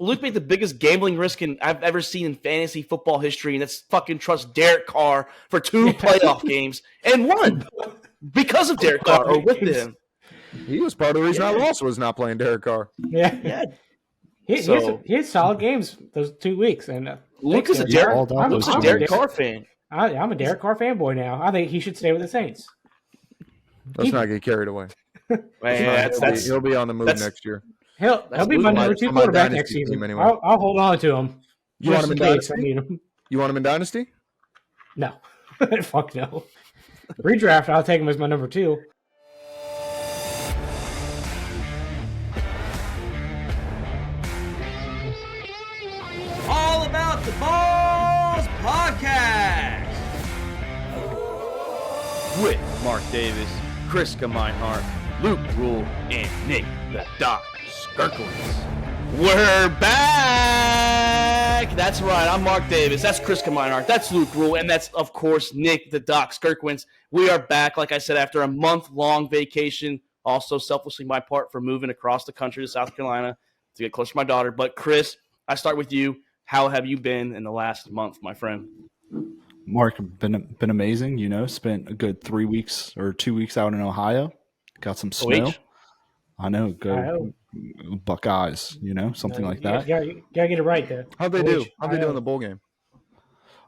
Luke made the biggest gambling risk I've ever seen in fantasy football history, and that's fucking trust Derek Carr for 2 playoff games and won because of Derek Carr or with him. He was part of the reason I lost was not playing Derek Carr. Yeah. He had solid games those 2 weeks. And Luke is a Derek Carr fan. I'm a Derek Carr fanboy now. I think he should stay with the Saints. Let's not get carried away. He'll be on the move next year. He'll be my number 2 quarterback next season. Anyway. I'll hold on to him. You want him in Dynasty? You want him in Dynasty? No. Fuck no. Redraft, I'll take him as my number 2. All About the Balls podcast with Mark Davis, Chris Meinhardt, Luke Rule, and Nick the Doc Skirkowitz. We're back! That's right, I'm Mark Davis. That's Chris Meinhardt. That's Luke Rule. And that's, of course, Nick the Doc Skirkowitz. We are back, like I said, after a month-long vacation. Also, selfishly my part for moving across the country to South Carolina to get closer to my daughter. But, Chris, I start with you. How have you been in the last month, my friend? Mark, been amazing. Spent a good 3 weeks or 2 weeks out in Ohio. Got some snow. I know. Go Buckeyes, something like that. You gotta get it right there. How'd they do? How'd they do in the bowl game?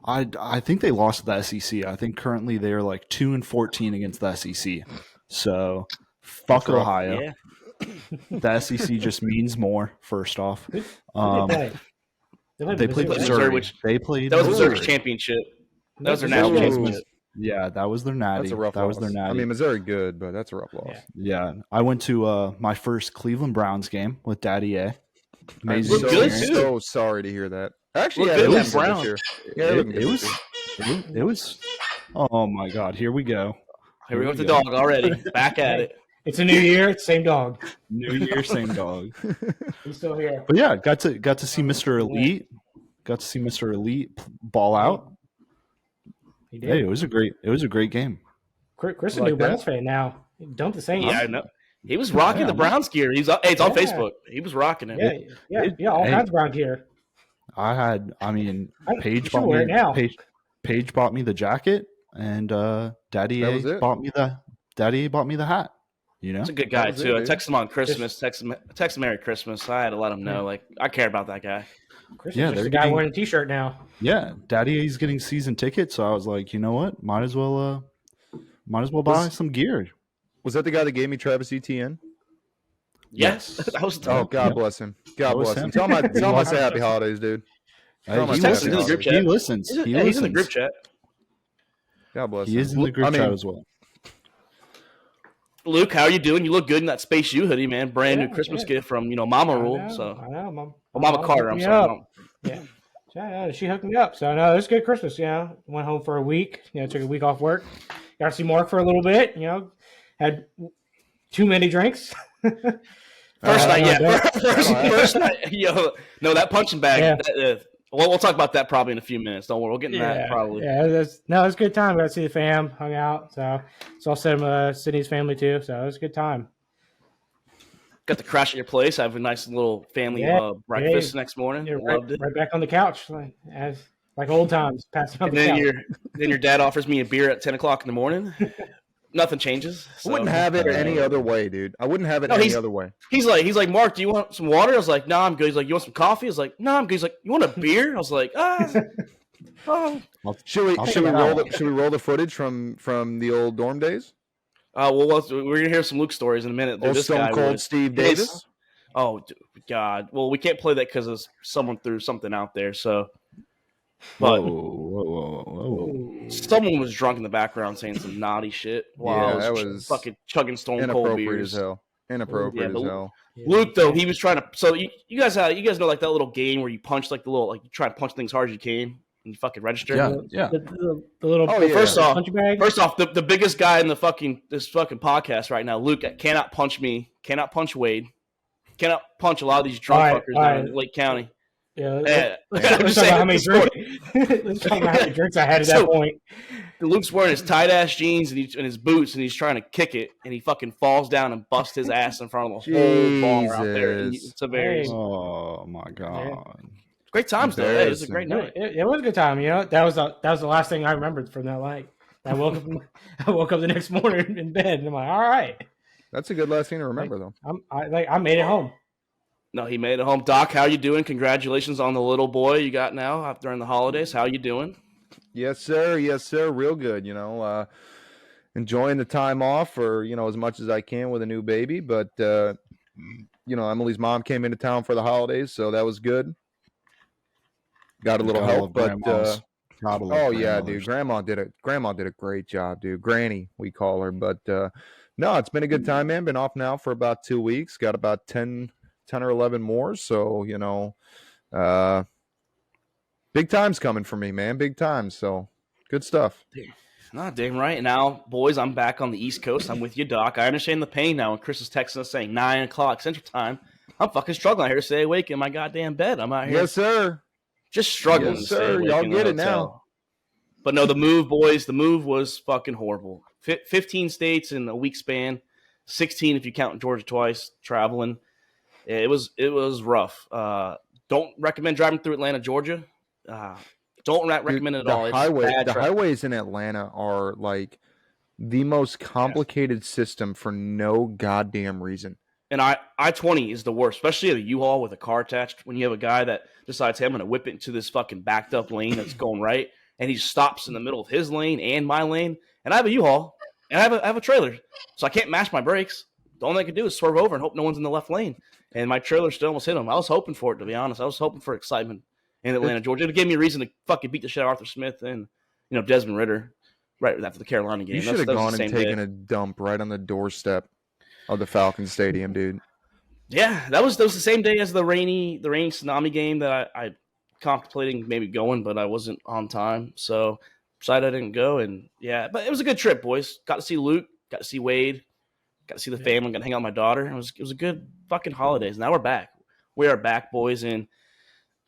I think they lost to the SEC. I think currently they are like 2-14 against the SEC. So fuck Ohio. Yeah. The SEC just means more, first off. They played Missouri. That was Missouri's championship. That was their national championship. Yeah, that was their natty. That's a rough loss. I mean, Missouri good, but that's a rough loss. Yeah. I went to my first Cleveland Browns game with Daddy A. Amazing. I'm so sorry to hear that. Actually, it was Browns. It was. Oh my God! Here we go. Here we go with the dog already. Back at it. It's a new year. It's same dog. New year, same dog. He's still here. But yeah, got to see Mr. Elite. Got to see Mr. Elite ball out. He did. Hey, it was a great game. Chris is a new Browns fan now. Don't the Saints? Yeah, I know. He was rocking the Browns gear. It's on Facebook. He was rocking it. Yeah, all kinds of Brown gear. Paige bought me the jacket, and Daddy A bought me the hat. He's a good guy too. I texted him on Christmas. Text him Merry Christmas. I had to let him know, like, I care about that guy. Chris is just a guy wearing a T-shirt now. Yeah, Daddy A's getting season tickets, so I was like, you know what? Might as well buy some gear. Was that the guy that gave me Travis Etienne? Yes. God bless him. God bless him. Tell him I say happy holidays, dude. He listens. He's in the group chat. God bless him. He is in the group chat as well. Luke, how are you doing? You look good in that Space U hoodie, man. Brand new Christmas gift from Mama Rule. I know, Mama Carter. I'm sorry. Yeah, she hooked me up. So no, it was a good Christmas. Went home for a week. Took a week off work. Got to see Mark for a little bit. Had too many drinks. First night. No, that punching bag. Yeah. We'll talk about that probably in a few minutes. Don't worry, we'll get into that probably. Yeah, it was a good time. Got to see the fam, hung out. So I saw Sydney's family too. So it was a good time. Got to crash at your place. I have a nice little family breakfast next morning. Loved it. Right back on the couch, like old times. Passing on the couch. Then your dad offers me a beer at 10 o'clock in the morning. Nothing changes. So. I wouldn't have it any other way, dude. I wouldn't have it any other way. He's like, Mark, do you want some water? I was like, no, I'm good. He's like, you want some coffee? I was like, no, I'm good. He's like, you want a beer? I was like, Should we roll the footage from the old dorm days? We're gonna hear some Luke stories in a minute. Old Stone Cold Steve Davis. Oh God! Well, we can't play that because someone threw something out there. So, but whoa! Someone was drunk in the background saying some naughty shit while I was fucking chugging Stone Cold beers. Inappropriate as hell. Luke, though, he was trying to. So you guys know like that little game where you punch you try to punch things hard as you can. And you fucking register. Yeah. The little. First off, bag. the biggest guy in this fucking podcast right now, Luke, cannot punch me, cannot punch Wade, cannot punch a lot of these drunk fuckers down in Lake County. Yeah, Yeah. let's I'm talk just about saying how many the story. drinks. Let's talk about how many drinks I had at So- that point. Luke's wearing his tight ass jeans and his boots, and he's trying to kick it, and he fucking falls down and busts his ass in front of the whole bar out there. And Jesus. it's a very Hey. Oh my god. great times though. Hey, it was a Embarrassing. great night. It was a good time. That was the last thing I remembered from that night. I woke up the next morning in bed, and I'm like, all right, That's a good last thing to remember, though. I made it home. No, he made it home. Doc, how you doing? Congratulations on the little boy you got now during the holidays. How you doing? Yes, sir. Yes, sir. Real good. Enjoying the time off for as much as I can with a new baby. But Emily's mom came into town for the holidays, so that was good. Got a little Gotta help, love but grandmas. Gotta love oh yeah, dude, grandmothers. grandma did a great job, dude. Granny, we call her. But no, it's been a good time, man. Been off now for about 2 weeks. Got about 10 or 11 more. So big times coming for me, man. Big times. So good stuff. No, damn right. Now, boys, I'm back on the East Coast. I'm with you, Doc. I understand the pain now. When Chris is texting us saying 9 o'clock Central Time, I'm fucking struggling out here to stay awake in my goddamn bed. I'm out here Yes, sir. just struggling Yes, to stay sir. awake Y'all in the get it hotel. now. But no, the move, boys, the move was fucking horrible. 15 states in a week span, 16 if you count Georgia twice, traveling. It was rough. Don't recommend driving through Atlanta, Georgia. Don't recommend it at all. The highways in Atlanta are like the most complicated system for no goddamn reason. And I-20 is the worst, especially at a U-Haul with a car attached. When you have a guy that decides, hey, I'm going to whip it into this fucking backed up lane that's going right, and he stops in the middle of his lane and my lane, and I have a U-Haul, and I have a trailer, so I can't mash my brakes. The only thing I can do is swerve over and hope no one's in the left lane. And my trailer still almost hit him. I was hoping for it, to be honest. I was hoping for excitement in Atlanta, Georgia. It gave me a reason to fucking beat the shit out of Arthur Smith and Desmond Ritter right after the Carolina game. You should have gone and taken a dump right on the doorstep of the Falcon Stadium, dude. Yeah, that was the same day as the rainy tsunami game that I contemplating maybe going, but I wasn't on time, so decided I didn't go. And yeah, but it was a good trip, boys. Got to see Luke, got to see Wade, got to see the family, got to hang out with my daughter. It was a good fucking holidays. Now we're back. We are back, boys, and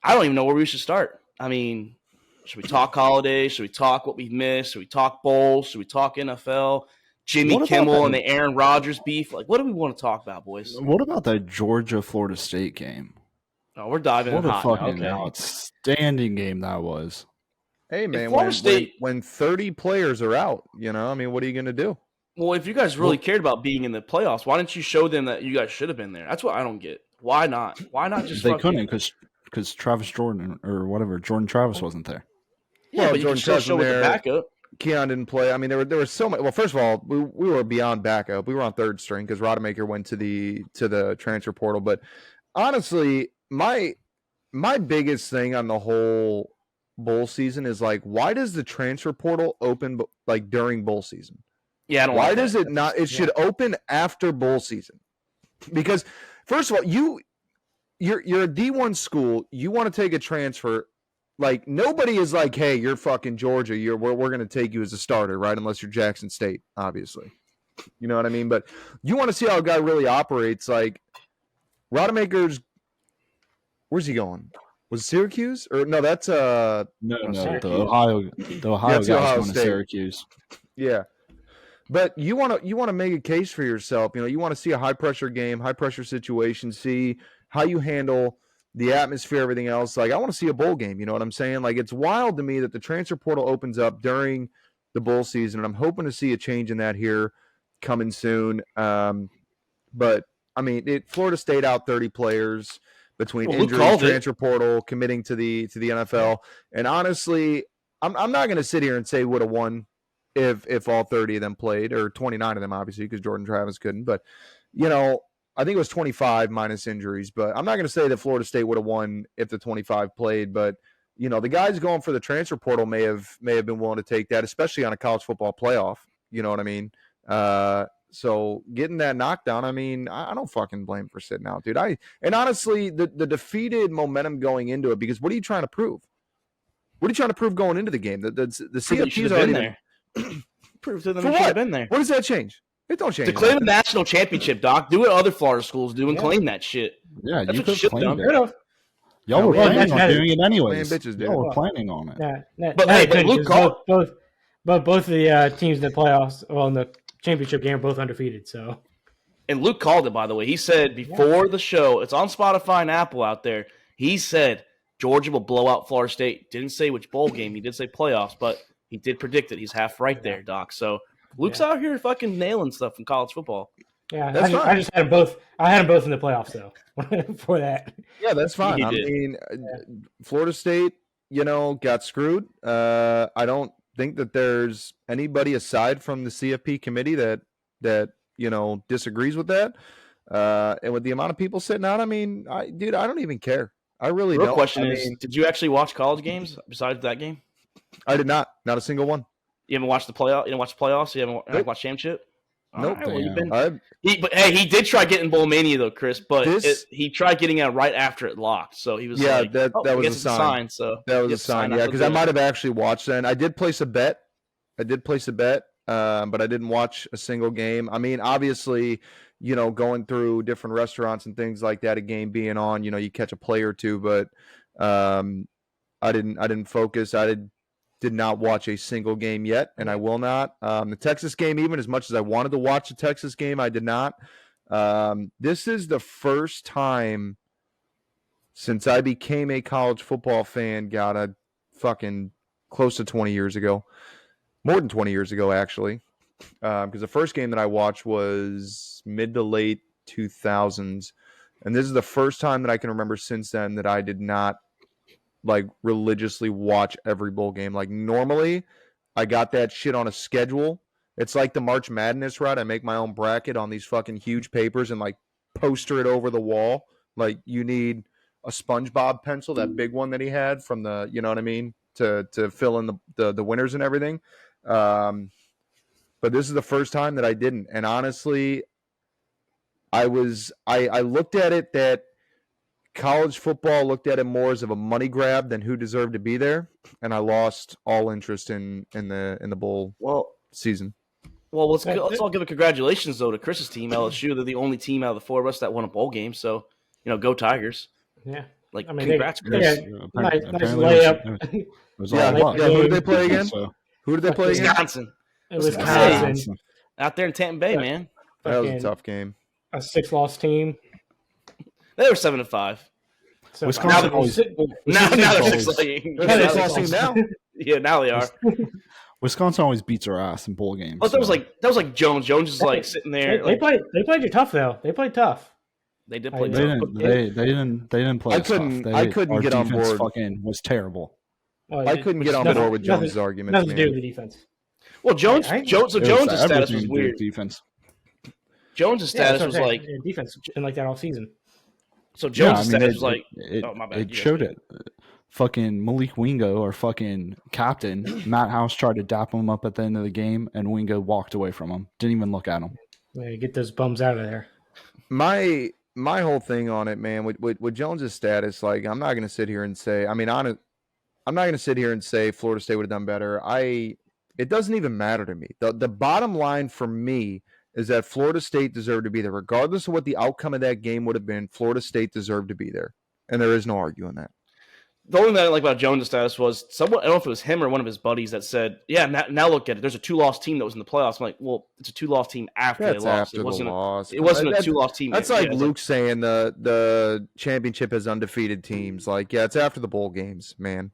I don't even know where we should start. I mean, should we talk holidays? Should we talk what we missed? Should we talk bowls? Should we talk NFL? Jimmy Kimmel and the Aaron Rodgers beef? Like, what do we want to talk about, boys? What about that Georgia-Florida State game? Oh, we're diving in What a hot fucking now. Okay. outstanding game that was. Hey, man, Florida State- when 30 players are out, what are you going to do? Well, if you guys really cared about being in the playoffs, why didn't you show them that you guys should have been there? That's what I don't get. Why not? Why not just They fucking- couldn't because Travis Jordan or whatever, Jordan Travis wasn't there. Yeah, Well, but you Jordan can still Travis show was with the there. backup. Keon didn't play. I mean, there were so many. Well, first of all, we were beyond backup. We were on third string because Rodemaker went to the transfer portal. But honestly, my biggest thing on the whole bowl season is like, why does the transfer portal open like during bowl season? Yeah, I don't. Why like does that. it not? It should open after bowl season, because first of all, you're a D1 school. You want to take a transfer. Like, nobody is like, hey, you're fucking Georgia. We're going to take you as a starter, right? Unless you're Jackson State, obviously. You know what I mean? But you want to see how a guy really operates. Like, Rodemaker's, where's he going? Was it Syracuse? Or no, that's No, Syracuse. the Ohio That's guy's Ohio going to State. Syracuse. yeah. But you want to make a case for yourself. You want to see a high pressure game, high pressure situation, see how you handle the atmosphere, everything else. Like, I want to see a bowl game. You know what I'm saying? Like, it's wild to me that the transfer portal opens up during the bowl season, and I'm hoping to see a change in that here coming soon. But I mean, Florida State out 30 players between injuries, transfer portal, committing to the NFL, and honestly, I'm not going to sit here and say would have won if all 30 of them played, or 29 of them, obviously, because Jordan Travis couldn't. But I think it was 25 minus injuries, but I'm not going to say that Florida State would have won if the 25 played. But the guys going for the transfer portal may have been willing to take that, especially on a college football playoff. You know what I mean? So getting that knockdown, I mean, I don't fucking blame for sitting out, dude. And honestly, the defeated momentum going into it, because what are you trying to prove? What are you trying to prove going into the game? The CFP's already there. Prove to them For you should what? have been there. What does that change? It don't change. To claim the national championship, Doc. Do what other Florida schools do and claim that shit. Yeah, That's you what you could should claim have it. done. Y'all were well, planning on that's- doing it anyways. Man, bitches, dude. Y'all were planning on it. But Luke called. both of the teams in the playoffs, well, in the championship game, are both undefeated. So And Luke called it, by the way. He said before the show, it's on Spotify and Apple out there. He said Georgia will blow out Florida State. Didn't say which bowl game. He did say playoffs, but he did predict it. He's half right there, Doc. So Luke's out here fucking nailing stuff in college football. yeah, That's I just had them both. I had them both in the playoffs though. For that, Yeah, that's fine. He I did. mean, Florida State, got screwed. I don't think that there's anybody aside from the CFP committee that disagrees with that. And with the amount of people sitting out, I mean, I don't even care. I really The real don't. question I is, mean, did you actually watch college games besides that game? I did not a single one. You haven't watched the playoff. You didn't watch the playoffs. You haven't Nope. watched championship. Nope. Well, you've been. I, But hey, he did try getting Bowl Mania though, Chris. But This- he tried getting out right after it locked. So he was Yeah, like, that I was guess a it's sign. So that was he a gets sign. after Yeah, because the I game. might have actually watched that. I did place a bet. But I didn't watch a single game. I mean, obviously, going through different restaurants and things like that, a game being on, you catch a play or two, but I didn't focus. I did not watch a single game yet, and I will not. The Texas game, even as much as I wanted to watch the Texas game, I did not. This is the first time since I became a college football fan, got a fucking close to 20 years ago. More than 20 years ago, actually. Because the first game that I watched was mid to late 2000s. And this is the first time that I can remember since then that I did not religiously watch every bowl game. Like normally I got that shit on a schedule. It's like the March Madness route. I make my own bracket on these fucking huge papers and poster it over the wall. Like you need a SpongeBob pencil, that big one that he had from the, you know what I mean? To fill in the winners and everything. But this is the first time that I didn't. And honestly, I looked at it that college football looked at it more as of a money grab than who deserved to be there, and I lost all interest in the bowl season. Well, let's all give a congratulations though to Chris's team, LSU. They're the only team out of the four of us that won a bowl game. So go Tigers. yeah. Congrats, They Chris. had nice layup. It was Yeah, all luck. yeah. Who did they play again? So, Who did they play again? Wisconsin. Wisconsin, Out there in Tampa Bay, man. That was a tough game. a 6-loss team. They were 7-5. So Wisconsin now- always- Now they're always- 6. They're Yeah, 6 team now. yeah, now they are. Wisconsin always beats our ass in bowl games. But that was like Jones. Jones is sitting there. They played you tough though. They played tough. They did play. They tough. They didn't play. I us tough. couldn't our get on defense board. Fucking was terrible. I couldn't get on board with Jones' arguments, Nothing to do man. with the defense. Well, Jones' It status everything was to do weird. with defense. Jones' Yeah, status that's was what I'm like saying. Defense has been like that all season. so. Jones' Yeah, I mean, status was like. Oh, my bad. It showed it. Fucking Malik Wingo, our fucking captain, Matt House tried to dap him up at the end of the game, and Wingo walked away from him. Didn't even look at him. Yeah, get those bums out of there. My whole thing on it, man, with Jones' status, I'm not going to sit here and say. I mean, I'm not going to sit here and say Florida State would have done better. It doesn't even matter to me. The bottom line for me is that Florida State deserved to be there, regardless of what the outcome of that game would have been. Florida State deserved to be there, and there is no arguing that. The only thing I didn't like about Jones' status was someone, I don't know if it was him or one of his buddies that said, yeah, now look at it. There's a 2-loss team that was in the playoffs. I'm like, well, it's a 2-loss team after That's they lost. after the loss. It wasn't a 2-loss team. That's like Luke saying the championship has undefeated teams. It's after the bowl games, man.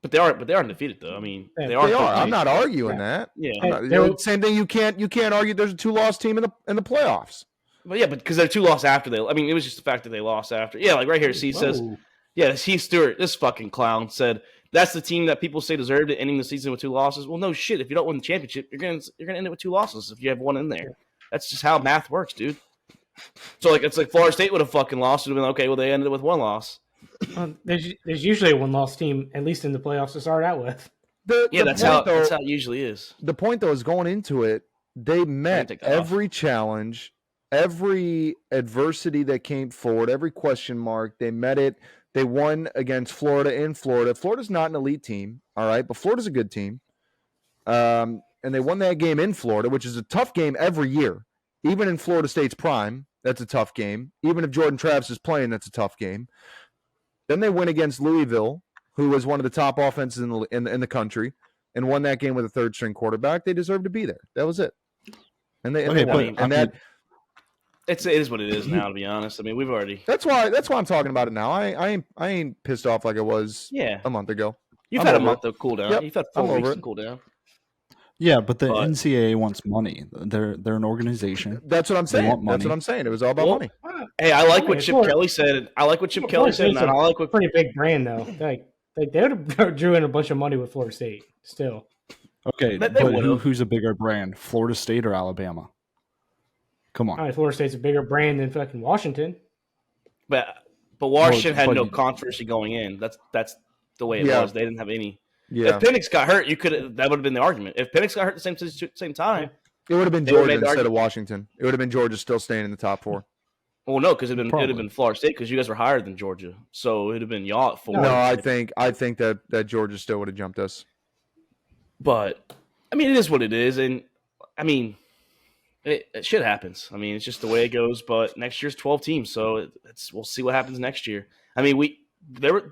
But they are undefeated though. I mean, Yeah, they are. They are. I'm not arguing that. Yeah. Same thing. You can't argue. There's a 2-loss team in the playoffs. But because they're 2-loss after they. I mean, it was just the fact that they lost after. Yeah, like right here, C says. Yeah, Heath Stewart, this fucking clown, said that's the team that people say deserved it, ending the season with 2 losses. Well, no shit. If you don't win the championship, you're gonna end it with 2 losses if you have one in there. That's just how math works, dude. So it's like Florida State would have fucking lost. It would have been okay. Well, they ended it with 1 loss. There's usually a 1-loss team, at least in the playoffs, to start out with. That's how it usually is. The point, though, is going into it, they met every challenge, every adversity that came forward, every question mark. They met it. They won against Florida in Florida. Florida's not an elite team, all right, but Florida's a good team. And they won that game in Florida, which is a tough game every year. Even in Florida State's prime, that's a tough game. Even if Jordan Travis is playing, that's a tough game. Then they went against Louisville, who was one of the top offenses in the country, and won that game with a third string quarterback. They deserved to be there. That was it. And they Okay, won. but it is what it is now. To be honest, I mean, we've already. That's why I'm talking about it now. I ain't pissed off like I was a month ago. You've I'm had a over month it. to cool down. Yep, You've had I'm 4 over weeks it. to cool down. yeah, but the NCAA wants money. They're an organization. That's what I'm They saying. want money. That's what I'm saying. It was all about Well, money. Hey, I like what it's Chip more- Kelly said. I like what Chip Kelly Florida said, State's and I like a what. pretty big brand though. Like they would have drew in a bunch of money with Florida State still. Okay, They but would've. who's a bigger brand, Florida State or Alabama? Come on. All right, Florida State's a bigger brand than fucking Washington. But Washington had but no you- controversy going in. That's the way it Yeah. was. They didn't have any. Yeah. If Penix got hurt, that would have been the argument. If Penix got hurt at the same time, It would have been They would've Georgia made the instead of Washington. It would have been Georgia still staying in the top 4. well, no, because it'd have Probably. been Florida State because you guys were higher than Georgia, so it'd have been y'all at 4. No, I think that Georgia still would have jumped us. But I mean, it is what it is, and I mean, shit happens. I mean, it's just the way it goes. But next year's 12 teams, so we'll see what happens next year. I mean,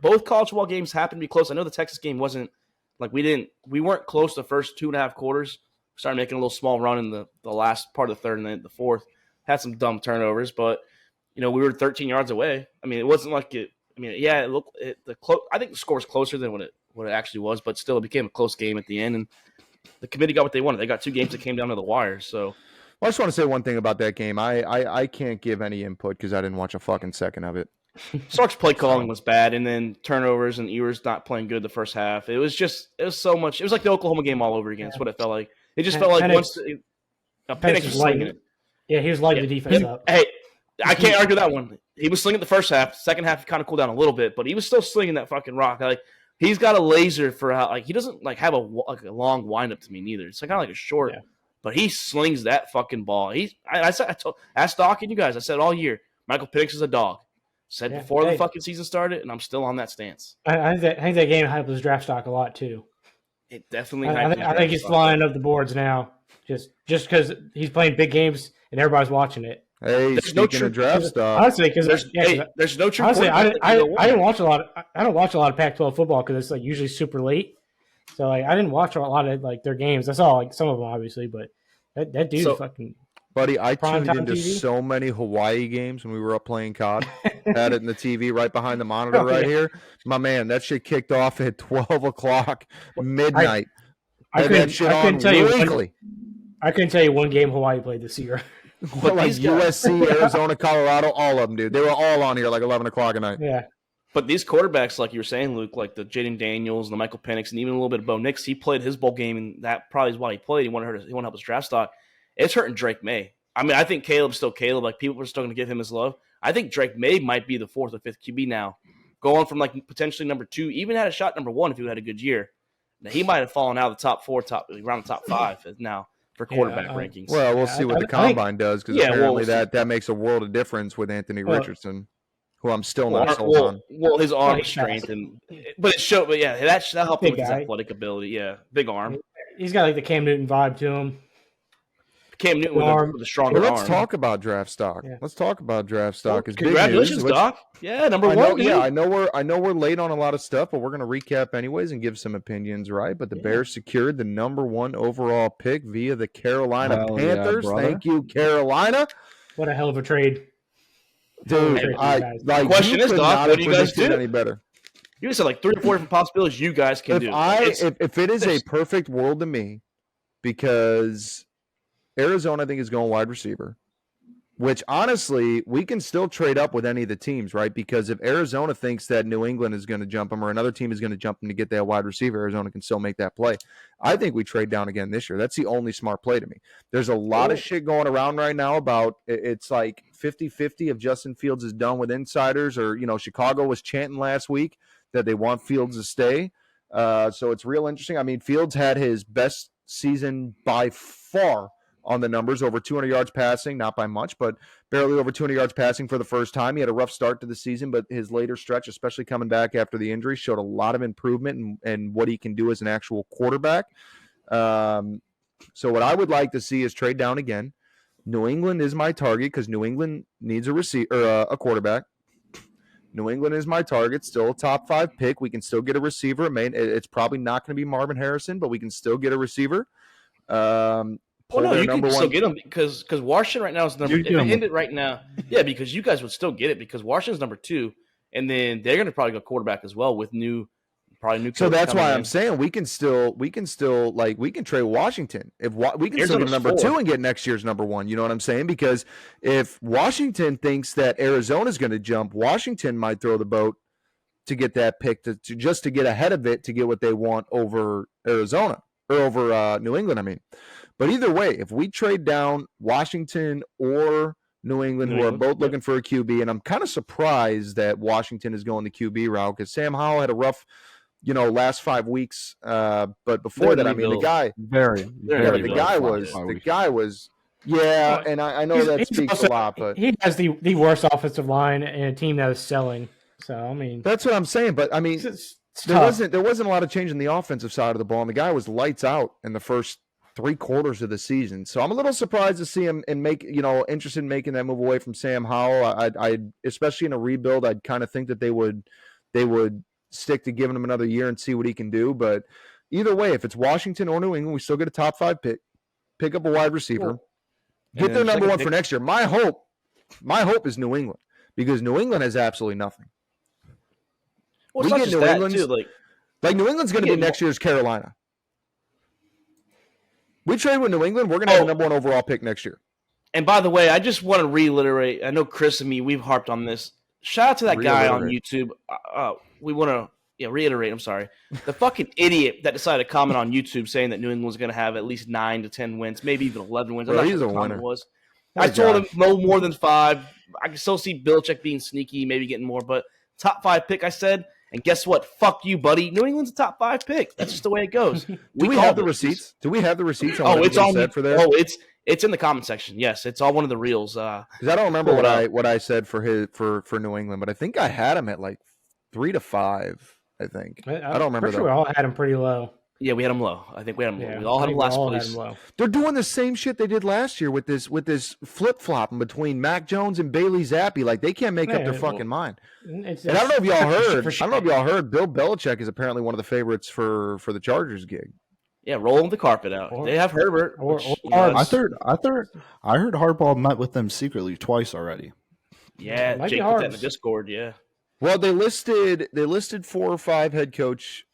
both college football games happened to be close. I know the Texas game wasn't like we weren't close the first 2.5 quarters. We started making a little small run in the last part of the third and then the fourth. Had some dumb turnovers, but we were 13 yards away. I mean, it wasn't like it. I mean, yeah, it looked I think the score was closer than what it actually was, but still, it became a close game at the end, and the committee got what they wanted. They got 2 games that came down to the wire. So, I just want to say one thing about that game. I can't give any input because I didn't watch a fucking second of it. Sark's play calling was bad, and then turnovers and Ewers not playing good the first half. It was so much. It was like the Oklahoma game all over again. That's what it felt like. It just felt like Penix was slinging it. Yeah, he was lighting the defense up. Hey, I can't argue that one. He was slinging the first half. Second half, he kind of cooled down a little bit, but he was still slinging that fucking rock. Like he's got a laser for how he doesn't have a long windup to me neither. It's kind of like a short, but he slings that fucking ball. Ask Doc and you guys. I said all year, Michael Penix is a dog. Said before the fucking season started, and I'm still on that stance. I think that game hyped his draft stock a lot too. It definitely. I think he's flying up the boards now, just because he's playing big games and everybody's watching it. Hey, speaking of draft stuff, Honestly, because there's no true. Honestly, I didn't watch a lot. I don't watch a lot of Pac-12 football because it's like usually super late. So like I didn't watch a lot of like their games. I saw like some of them obviously, but that dude fucking. Buddy, I tuned Primetime into TV? so many Hawaii games when we were up playing COD. Had it in the TV right behind the monitor here. My man, that shit kicked off at 12 o'clock midnight. I couldn't tell you one game Hawaii played this year. But like USC, Arizona, Colorado, all of them, dude. They were all on here like 11 o'clock at night. Yeah. But these quarterbacks, like you were saying, Luke, like the Jaden Daniels and the Michael Penix and even a little bit of Bo Nix, he played his bowl game, and that probably is why he played. He wanted to help his draft stock. It's hurting Drake May. I mean, I think Caleb's still Caleb. Like, people are still going to give him his love. I think Drake May might be the 4th or 5th QB now, going from like potentially number 2, even had a shot number 1 if he had a good year. Now, he might have fallen out of the top 4, around the top 5 now for quarterback rankings. Well, we'll see what the combine does because apparently that makes a world of difference with Anthony Richardson, who I'm still not sold on. Well, his arm strength but it showed. But yeah, that helped him with his athletic ability. Yeah, big arm. He's got like the Cam Newton vibe to him. Cam Newton with a stronger arm. Let's talk about draft stock. Yeah. Let's talk about draft stock. Well, congratulations, Doc. Yeah, number 1. Yeah, I know we're late on a lot of stuff, but we're going to recap anyways and give some opinions, right? But the Bears secured the number 1 overall pick via the Carolina Panthers. Thank you, Carolina. What a hell of a trade, dude! The question is, Doc, what do you guys do? Any better? You said like 3 or 4 different possibilities you guys can do. If it is a perfect world to me, because Arizona, I think, is going wide receiver, which honestly, we can still trade up with any of the teams, right? Because if Arizona thinks that New England is going to jump them or another team is going to jump them to get that wide receiver, Arizona can still make that play. I think we trade down again this year. That's the only smart play to me. There's a lot of shit going around right now about it's like 50-50 if Justin Fields is done with insiders or, Chicago was chanting last week that they want Fields to stay. So it's real interesting. I mean, Fields had his best season by far on the numbers, over 200 yards passing, not by much, but barely over 200 yards passing for the first time. He had a rough start to the season, but his later stretch, especially coming back after the injury, showed a lot of improvement in what he can do as an actual quarterback. So what I would like to see is trade down again. New England is my target because New England needs a quarterback. New England is my target, still a top 5 pick. We can still get a receiver. It's probably not going to be Marvin Harrison, but we can still get a receiver. Well, no, you can still get them because Washington right now is number. If it ended right now, yeah, because you guys would still get it because Washington's number 2, and then they're going to probably go quarterback as well with new. So that's why I'm saying we can still we can trade Washington if we can still get number 2 and get next year's number 1. You know what I'm saying? Because if Washington thinks that Arizona's going to jump, Washington might throw the boat to get that pick to just to get ahead of it to get what they want over Arizona or over New England. I mean, but either way, if we trade down Washington or New England, who are both looking for a QB, and I'm kind of surprised that Washington is going the QB route because Sam Howell had a rough. Last 5 weeks. But before that, I mean, the guy, the guy was, and I know that speaks also, a lot, but he has the worst offensive line in a team that is selling. So I mean, that's what I'm saying. But I mean, there wasn't a lot of change in the offensive side of the ball, and the guy was lights out in the first 3 quarters of the season. So I'm a little surprised to see him and interested in making that move away from Sam Howell. I especially in a rebuild, I'd kind of think that they would stick to giving him another year and see what he can do. But either way, if it's Washington or New England, we still get a top 5 pick up a wide receiver, get their number 1 for next year. My hope is New England because New England has absolutely nothing. Well, we get New England too. Like New England's going to be next year's Carolina. We trade with New England, we're going to have the number 1 overall pick next year. And by the way, I just want to reiterate. I know Chris and me, we've harped on this. Shout out to that guy on YouTube. We want to reiterate. I'm sorry. The fucking idiot that decided to comment on YouTube saying that New England was going to have at least 9 to 10 wins, maybe even 11 wins. I'm not sure what the comment was. I told him no more than 5. I can still see Belichick being sneaky, maybe getting more, but top 5 pick, I said. And guess what? Fuck you, buddy. New England's a top 5 pick. That's just the way it goes. Do we have the receipts? Do we have the receipts? It's on for there. It's in the comment section. Yes, it's all one of the reels. Because I don't remember what I said for New England, but I think I had him at like 3 to 5. I think I don't remember. Sure we all had him pretty low. Yeah, we had him low. I think we had him low. We all had him last place. They're doing the same shit they did last year with this flip flopping between Mac Jones and Bailey Zappi. Like they can't make up their fucking mind. And I don't know if y'all heard. I don't know if y'all heard. Bill Belichick is apparently one of the favorites for the Chargers gig. Yeah, rolling the carpet out. They have Herbert. I heard Harbaugh met with them secretly twice already. Yeah, Jake put that in the Discord. Yeah. Well, they listed 4 or 5 head coach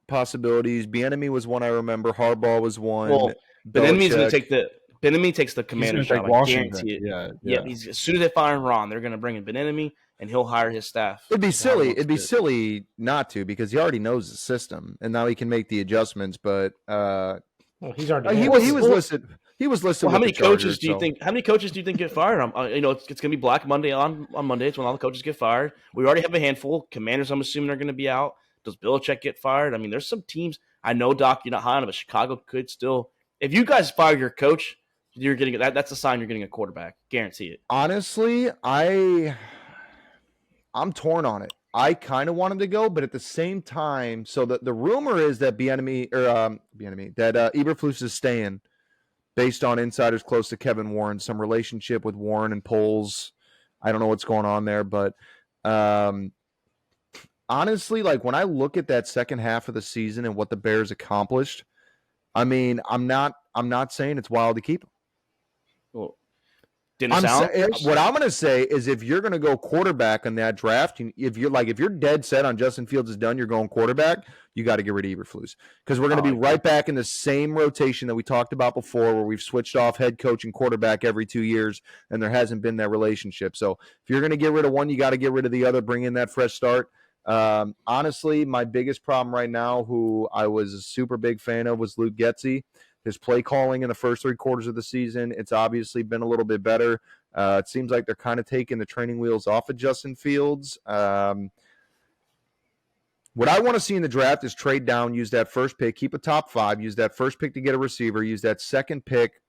possibilities. Bieniemy was one I remember. Harbaugh was one. Well, Bieniemy's going to take Bieniemy takes the Commander's job. I guarantee it. Yeah. As soon as they fire Ron, they're going to bring in Bieniemy, and he'll hire his staff. It'd be silly. It'd be silly not to because he already knows the system, and now he can make the adjustments. But he's already. He was listed. He was listed. Well, how many coaches do you think? How many coaches do you think get fired? It's going to be Black Monday on Monday. It's when all the coaches get fired. We already have a handful. Commanders, I'm assuming, are going to be out. Does Belichick get fired? I mean, there's some teams. I know, Doc, you're not high on it, but Chicago could still. If you guys fire your coach, you're getting that's a sign you're getting a quarterback. Guarantee it. Honestly, I'm torn on it. I kind of want him to go, but at the same time, so the rumor is that Bieniemy that Eberflus is staying. Based on insiders close to Kevin Warren, some relationship with Warren and Poles. I don't know what's going on there, but honestly, like when I look at that second half of the season and what the Bears accomplished, I mean, I'm not saying it's wild to keep him. Well, what I'm going to say is if you're going to go quarterback in that draft, if you're dead set on Justin Fields is done, you're going quarterback, you got to get rid of Eberflus because we're going to be right back in the same rotation that we talked about before where we've switched off head coach and quarterback every 2 years and there hasn't been that relationship. So if you're going to get rid of one, you got to get rid of the other, bring in that fresh start. Honestly, my biggest problem right now, who I was a super big fan of, was Luke Getsy. His play calling in the first 3 quarters of the season, it's obviously been a little bit better. It seems like they're kind of taking the training wheels off of Justin Fields. What I want to see in the draft is trade down, use that first pick, keep a top 5, use that first pick to get a receiver, use that second pick.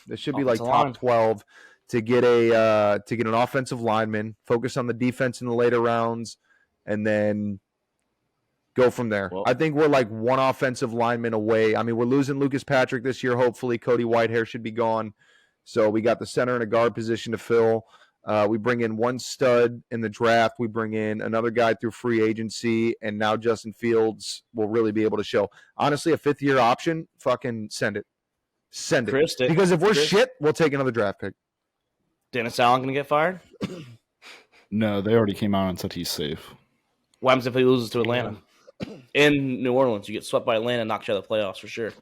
This should be like top 12 to get an offensive lineman, focus on the defense in the later rounds, and then go from there. Well, I think we're like one offensive lineman away. I mean, we're losing Lucas Patrick this year. Hopefully, Cody Whitehair should be gone. So we got the center and a guard position to fill. We bring in one stud in the draft. We bring in another guy through free agency, and now Justin Fields will really be able to show. Honestly, a fifth-year option, fucking send it. Send it. Because if we're shit, we'll take another draft pick. Dennis Allen going to get fired? No, they already came out and said he's safe. What happens if he loses to Atlanta? In New Orleans, you get swept by Atlanta and knocked you out of the playoffs for sure.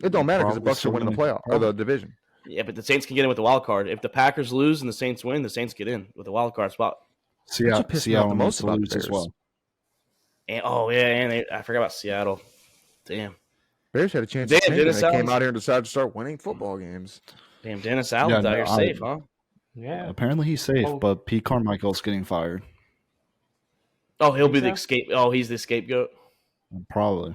It don't matter because the Bucs are winning the playoff or the division. Yeah, but the Saints can get in with the wild card. If the Packers lose and the Saints win, the Saints get in with the wild card spot. Seattle the most about lose as well. And, I forgot about Seattle. Damn. Bears had a chance to change, and they came out here and decided to start winning football games. Damn, Dennis Allen's out here safe, huh? Yeah. Apparently he's safe, but Pete Carmichael's getting fired. Oh, he'll be the scapegoat. Oh, he's the scapegoat? Probably.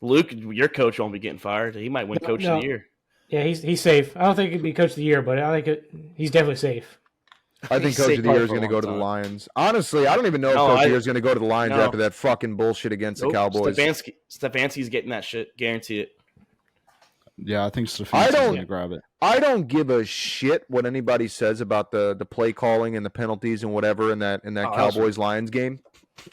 Luke, your coach won't be getting fired. He might win Coach of the Year. Yeah, he's safe. I don't think he'd be Coach of the Year, but I think he's definitely safe. I think Coach of the Year is going to go to the Lions. Honestly, I don't even know if Coach of the Year is going to go to the Lions after that fucking bullshit against the Cowboys. Stefanski's getting that shit. Guarantee it. Yeah, I think Stefanski's going to grab it. I don't give a shit what anybody says about the play calling and the penalties and whatever in that Cowboys-Lions game.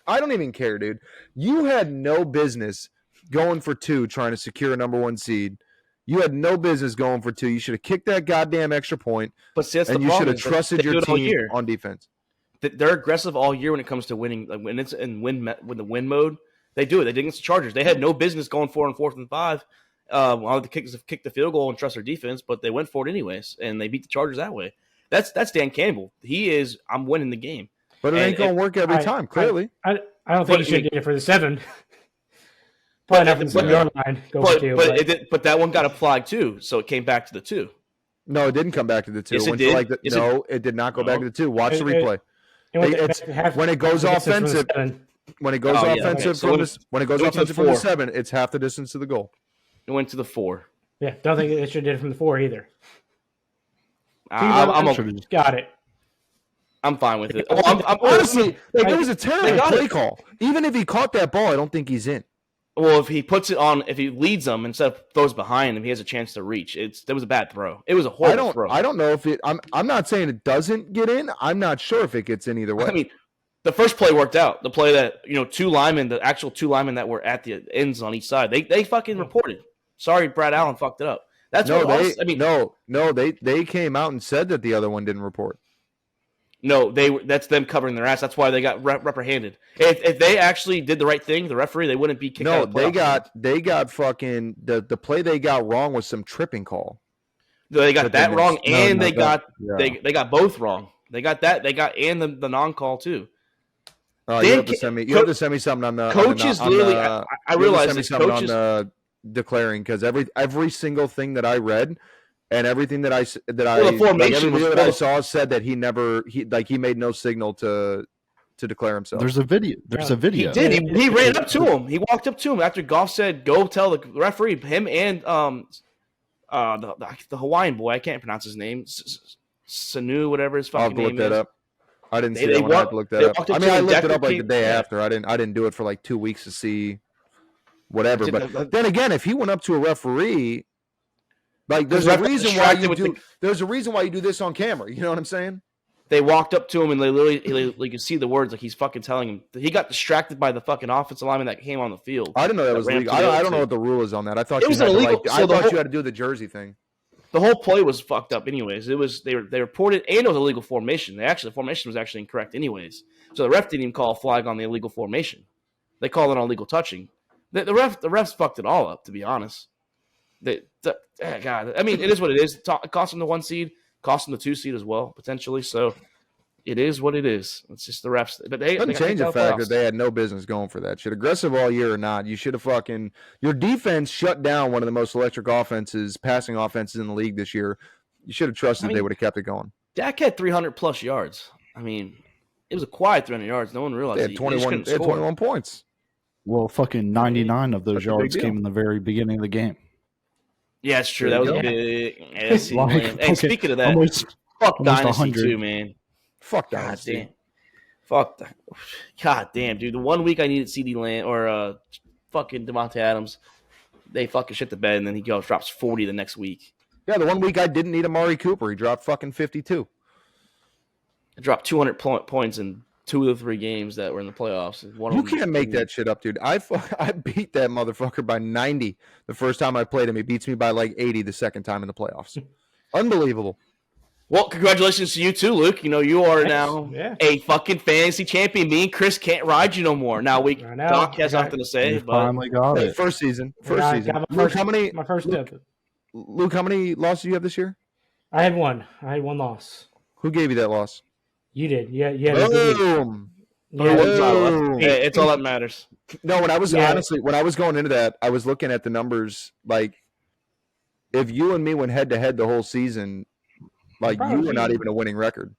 I don't even care, dude. You had no business going for 2 trying to secure a number 1 seed. You had no business going for 2. You should have kicked that goddamn extra point, and you should have trusted your team on defense. They're aggressive all year when it comes to winning. Like when it's in with the win mode, they do it. They did against the Chargers. They had no business going for on 4th and 5. Wanted to kick the field goal and trust their defense, but they went for it anyways, and they beat the Chargers that way. That's Dan Campbell. He is. I'm winning the game, but it ain't gonna work every time. Clearly, I don't think you should get it for the 7. Probably not from your line. But that one got applied too, so it came back to the 2. No, it didn't come back to the 2. Yes, it did. It did not go back to the 2. Watch the replay. When it goes offensive, when it goes offensive from the 7, it's half the distance to the goal. It went to the 4. Yeah, don't think they should have did it from the 4 either. Got it. I'm fine with it. Honestly, it was a terrible play call. Even if he caught that ball, I don't think he's in. Well, if he puts it on, if he leads them instead of throws behind him, he has a chance to reach. That was a bad throw. It was a horrible throw. I don't know if it. I'm not saying it doesn't get in. I'm not sure if it gets in either way. I mean, the first play worked out. The play that the actual 2 linemen that were at the ends on each side, they fucking reported. Sorry, Brad Allen fucked it up. They came out and said that the other one didn't report. No, that's them covering their ass. That's why they got reprehended. If they actually did the right thing, the referee, they wouldn't be kicked out of the playoffs. They got fucking the play they got wrong was some tripping call. They got that wrong, and they got both wrong. They got that. They got and the non-call too. You have to send me something on the coaches. I realize this. Coaches on the declaring because every single thing that I read. And everything that I saw said that he made no signal to declare himself. There's a video. He did. He ran up to him. He walked up to him after Goff said, "Go tell the referee." Him and the Hawaiian boy. I can't pronounce his name. Sanu, whatever his fucking name is. I'll look that up. I didn't see that one. I had to look that up. I mean, I looked it up like the day after. I didn't do it for like 2 weeks to see whatever. But then again, if he went up to a referee. Like there's a reason why you do this on camera. You know what I'm saying? They walked up to him and they literally you could see the words like he's fucking telling him. He got distracted by the fucking offensive lineman that came on the field. I didn't know that was legal. I don't know what the rule is on that. I thought you had to do the jersey thing. The whole play was fucked up. Anyways, they reported and it was illegal formation. The formation was actually incorrect. Anyways, so the ref didn't even call a flag on the illegal formation. They called it on illegal touching. The refs fucked it all up. To be honest. God, I mean, it is what it is. It cost them the 1 seed, cost them the 2 seed as well, potentially. So it is what it is. It's just the refs. But they doesn't change the fact that they had no business going for that shit. Aggressive all year or not, you should have fucking your defense shut down one of the most electric passing offenses in the league this year. You should have trusted they would have kept it going. Dak had 300 plus yards. I mean, it was a quiet 300 yards. No one realized they had 21 points. Well, fucking 99 of those yards came in the very beginning of the game. Yeah, it's true. That was a big. Hey, speaking of that, fuck Dynasty 100. Too, man. Fuck Dynasty. Fuck that. God damn, dude. The 1 week I needed CD Lamb or fucking Devontae Adams, they fucking shit the bed, and then he drops 40 the next week. Yeah, the 1 week I didn't need Amari Cooper. He dropped fucking 52. dropped 200 points in 2 of the 3 games that were in the playoffs. One You of them can't make that shit up, dude. I beat that motherfucker by 90 the first time I played him. He beats me by like 80 the second time in the playoffs. Unbelievable. Well, congratulations to you too, Luke. You are Thanks. now Yeah. a fucking fantasy champion. Me and Chris can't ride you no more. Now I know. Doc has I got- nothing to say, You but finally got Hey, it. first season. I got Luke, how many? my first Luke, tip. Luke, how many losses do you have this year? I had one. I had one loss. Who gave you that loss? You did. Yeah. Yeah. a good week. Boom. Yeah, Boom. hey, it's all that matters. No, when I was Yeah. honestly when I was going into that, I was looking at the numbers. Like, if you and me went head to head the whole season, like you were not even a winning record.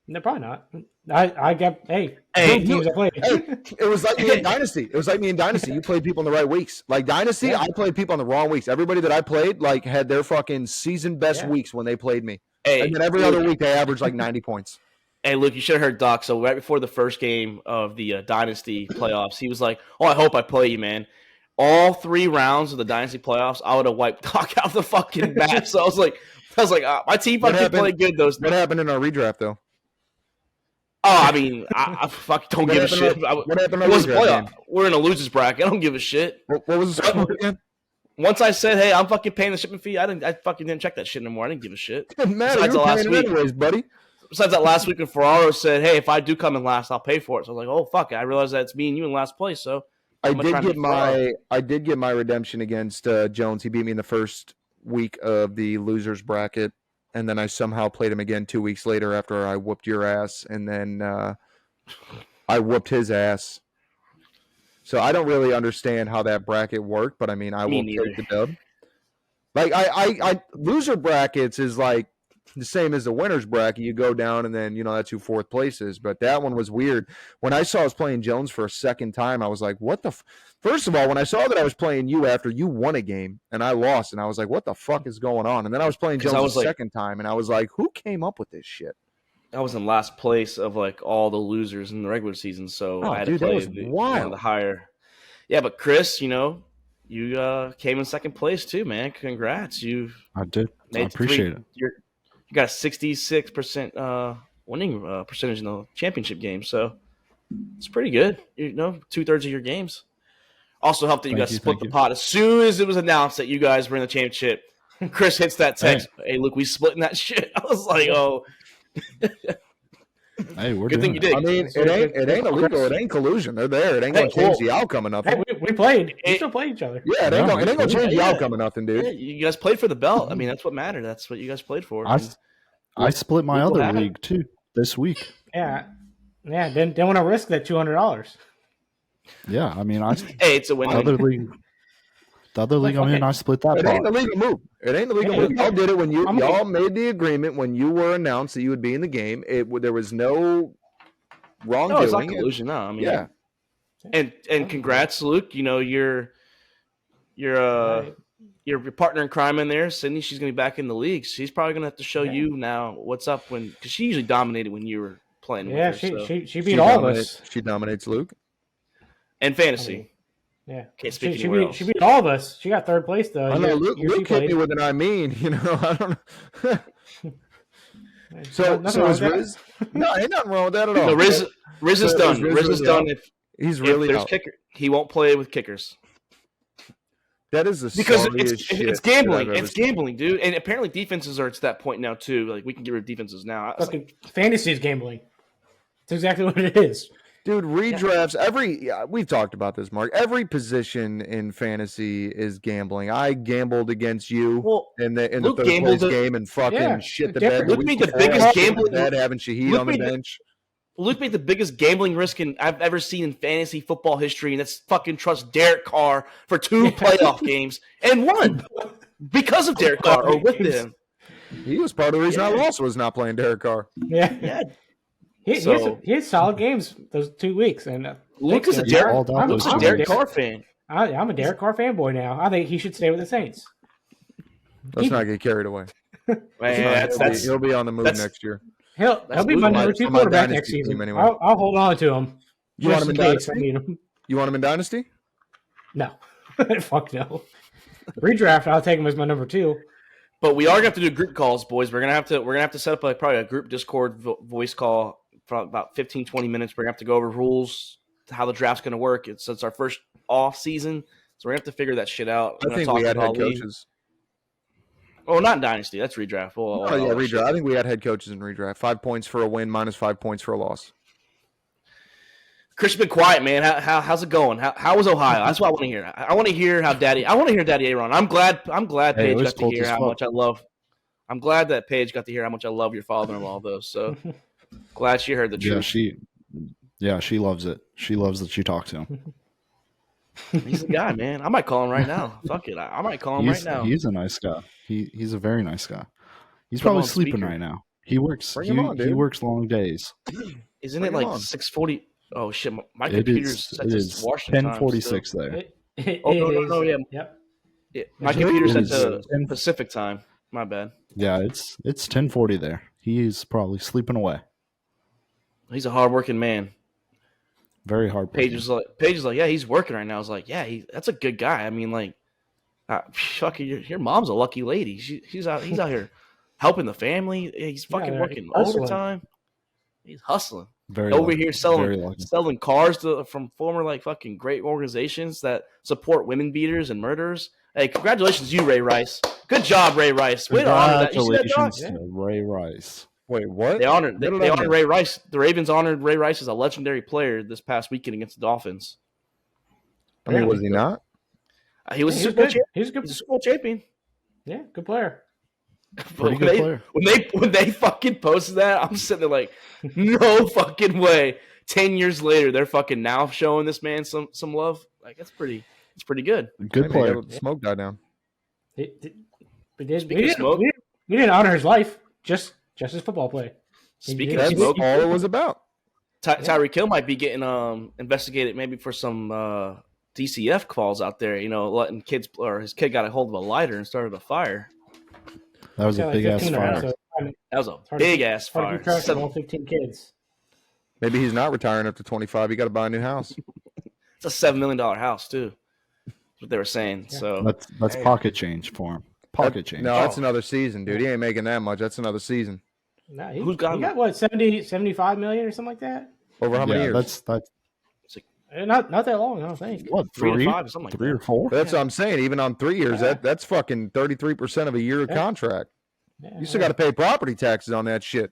No, probably not. I got Hey, teams I played. Hey, it was like me in Dynasty. It was like me in Dynasty. You played people in the right weeks. Like Dynasty, Yeah. I played people in the wrong weeks. Everybody that I played like had their fucking season best Yeah. weeks when they played me. Hey, And then every Luke, other week they averaged like 90 points. Hey, Luke, you should have heard Doc. So right before the first game of the Dynasty playoffs, he was like, "Oh, I hope I play you, man." All 3 rounds of the Dynasty playoffs, I would have wiped Doc out the fucking map. So I was like, my team What fucking happened? played good those. What happened in our redraft though? Oh, I mean, I fuck don't What give a happened shit. in- what happened in It our was a redraft playoff. game? We're in a losers bracket. I don't give a shit. What was the score again? Once I said, "Hey, I'm fucking paying the shipping fee," I fucking didn't check that shit anymore. I didn't give a shit. Didn't matter. Besides You were the last paying week. it anyways, buddy. Besides that last week when Ferraro said, "Hey, if I do come in last, I'll pay for it." So I was like, "Oh fuck it!" I realized that it's me and you in last place. So I I'm gonna try did and get beat Ferraro. I did get my redemption against Jones. He beat me in the first week of the losers bracket, and then I somehow played him again 2 weeks later after I whooped your ass, and then I whooped his ass. So I don't really understand how that bracket worked, but I mean, I Me will neither. take the dub. Like I loser brackets is like the same as the winners bracket. You go down and then that's who fourth place is. But that one was weird. When I saw I was playing Jones for a second time, I was like, "What the?" First of all, when I saw that I was playing you after you won a game and I lost, and I was like, "What the fuck is going on?" And then I was playing 'Cause Jones I a was like- second time, and I was like, "Who came up with this shit?" I was in last place of like all the losers in the regular season, so Oh, I had dude, to that play was one wild. of the higher. Yeah, but Chris, you came in second place too, man. Congrats, you I did. I made appreciate it. You got a 66% winning percentage in the championship game, so it's pretty good. 2/3 of your games. Also helped that you Thank guys you, split thank the you. pot as soon as it was announced that you guys were in the championship. Chris hits that text. Hey, look, we splitting that shit. I was like, oh, Hey, we're good thing doing you it. did. I mean, it ain't illegal. It ain't collusion. They're there. It ain't gonna Hey, change well- the outcome of nothing. Hey, we played. We It- still play each other. Yeah, it ain't No, gonna change the yeah. outcome of nothing, dude. Yeah, you guys played for the belt. I mean, that's what mattered. That's what you guys played for. I split my Look what other happened. league too this week. Yeah. Yeah. Then want to risk that $200. Yeah, I mean, Hey, it's a win. the other league I'm in, I split that It ain't pot. the legal move. It ain't the legal Yeah, move. Y'all did it when I'm y'all made the agreement when you were announced that you would be in the game. There was no wrongdoing. No, it's not collusion. No, I mean, Yeah. And congrats, Luke. Your partner in crime in there, Sydney. She's gonna be back in the league. She's probably gonna have to show you now what's up because she usually dominated when you were playing. Yeah, with her, so. she beat all of us. She dominates Luke. And fantasy. Yeah. Can't speak She anywhere beat, else. she beat all of us. She got third place though. I know Year- Luke year she hit me played. with an I mean. I don't know. So Nothing wrong is with that. Riz? No, ain't nothing wrong with that at all. No, Riz is So done. is Riz is really done. out? If He's really there's out. kicker, he won't play with kickers That is the because sorriest it's shit it's that I've gambling. ever It's seen. gambling, dude. And apparently defenses are to that point now too. Like we can get rid of defenses now. I was like, Fucking fantasy is gambling. That's exactly what it is. Dude, redrafts. We've talked about this, Mark. Every position in fantasy is gambling. I gambled against you well, in the Luke third place gambled- game and fucking Yeah, shit the different. bed. Luke made the biggest gambling- bed having Shaheed Luke on the made the- bench. Luke made the biggest gambling risk I've ever seen in fantasy football history, and that's fucking trust Derek Carr for 2 playoff games and won because of Derek Carr or with him. He was part of the reason I lost was not playing Derek Carr. Yeah. Yeah, He had solid games those 2 weeks. And Luke is a thanks, Derek, all down Luke's a those Derek games. Carr fan. I'm a Derek Carr fanboy now. I think he should stay with the Saints. Let's not get carried away. Man, that's He'll be on the move that's- next year. He'll be my Luke. number 2 For my quarterback dynasty next season. team anyway. I'll hold on to him. You want just him in case I Dynasty? need him. You want him in Dynasty? No. Fuck no. Redraft, I'll take him as my number 2. But we are gonna have to do group calls, boys. We're gonna have to set up probably a group Discord voice call for about 15, 20 minutes. We're gonna have to go over rules, how the draft's gonna work. It's our first off season, so we're gonna have to figure that shit out. I think we had head coaches. Oh, not Dynasty. That's redraft. Redraft. I think we had head coaches in redraft. 5 points for a win, minus 5 points for a loss. Chris, been quiet, man. How's it going? How was Ohio? That's what I want to hear. I want to hear how Daddy. I want to hear Daddy Aaron. I'm glad Paige got to hear how much I love. I'm glad that Paige got to hear how much I love your father-in-law, though. So glad she heard the truth. She loves it. She loves that you talk to him. He's the guy, man. I might call him right now. Fuck it. I might call him right now. He's a nice guy. He's a very nice guy. He's probably sleeping right now. He works. He works long days. Isn't it like 6:40? Oh shit! My computer's set to Washington 10:46 there. No, yeah. Yep. My computer's set to Pacific time. My bad. Yeah, it's 10:40 there. He's probably sleeping away. He's a hardworking man. Very hard. Paige is like, yeah, he's working right now. I was like, yeah, that's a good guy. I mean, like, fucking, your mom's a lucky lady. He's out here helping the family. He's fucking working overtime. He's hustling. Here selling cars from former like fucking great organizations that support women beaters and murderers. Hey, congratulations, you Ray Rice. Good job, Ray Rice. Way to honor that. Congratulations to Ray Rice. Wait, what? They honored Ray Rice. The Ravens honored Ray Rice as a legendary player this past weekend against the Dolphins. I mean, was he not? He was a Super Bowl champion. Yeah, good player. Pretty good player. When they fucking posted that, I'm sitting there like, no fucking way. 10 years later, they're fucking now showing this man some love. Like it's pretty good. Good player. Smoke died down. We didn't honor his life. Just his football play. Speaking of smoke, all it was about. Tyreek Hill might be getting investigated maybe for some DCF calls out there. You know, letting kids or his kid got a hold of a lighter and started a fire. That was a big ass fire. That was a big ass fire. 15 kids. Maybe he's not retiring up to 25. He got to buy a new house. It's a $7 million house too. That's what they were saying. Yeah. So that's pocket change for him. Pocket change. No, that's another season, dude. He ain't making that much. That's another season. No, he got what 75 million or something like that. Over how many years? That's not that long. I don't think. What 3 to 5, something like 3 or 4? That's what I'm saying. Even on 3 years, that's fucking 33% of a year contract. You still got to pay property taxes on that shit.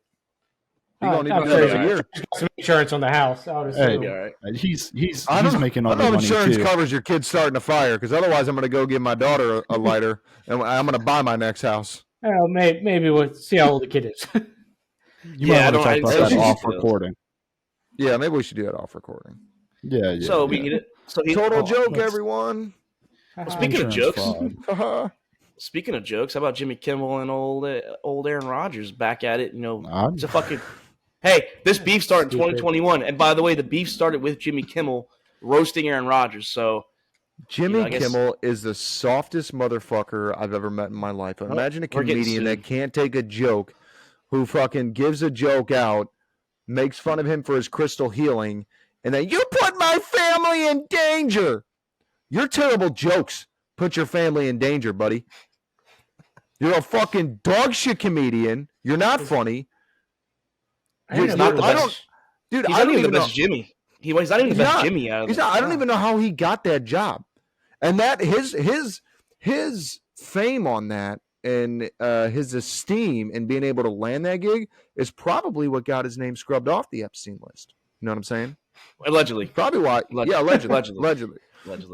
You don't need a year. Some insurance on the house. I would assume. Hey, he's making all the money insurance too. covers your kid starting a fire because otherwise I'm going to go give my daughter a lighter and I'm going to buy my next house. Oh, maybe we'll see how old the kid is. You might want to talk about that off recording. Yeah, maybe we should do that off recording. Yeah. So we need it. So total joke, everyone. Well, speaking of jokes, speaking of jokes, how about Jimmy Kimmel and old Aaron Rodgers back at it? You know, it's a fucking. Hey, this beef started in 2021, and by the way, the beef started with Jimmy Kimmel roasting Aaron Rodgers. So Jimmy Kimmel is the softest motherfucker I've ever met in my life. Imagine a comedian that can't take a joke, who fucking gives a joke out, makes fun of him for his crystal healing, and then you put my family in danger. Your terrible jokes put your family in danger, buddy. You're a fucking dog shit comedian. You're not funny. He's not the best. Dude, he's not even the best Jimmy. He's not even the best Jimmy out of I don't even know how he got that job. And that his fame on that and his esteem in being able to land that gig is probably what got his name scrubbed off the Epstein list. You know what I'm saying? Allegedly. Probably why. Yeah, allegedly.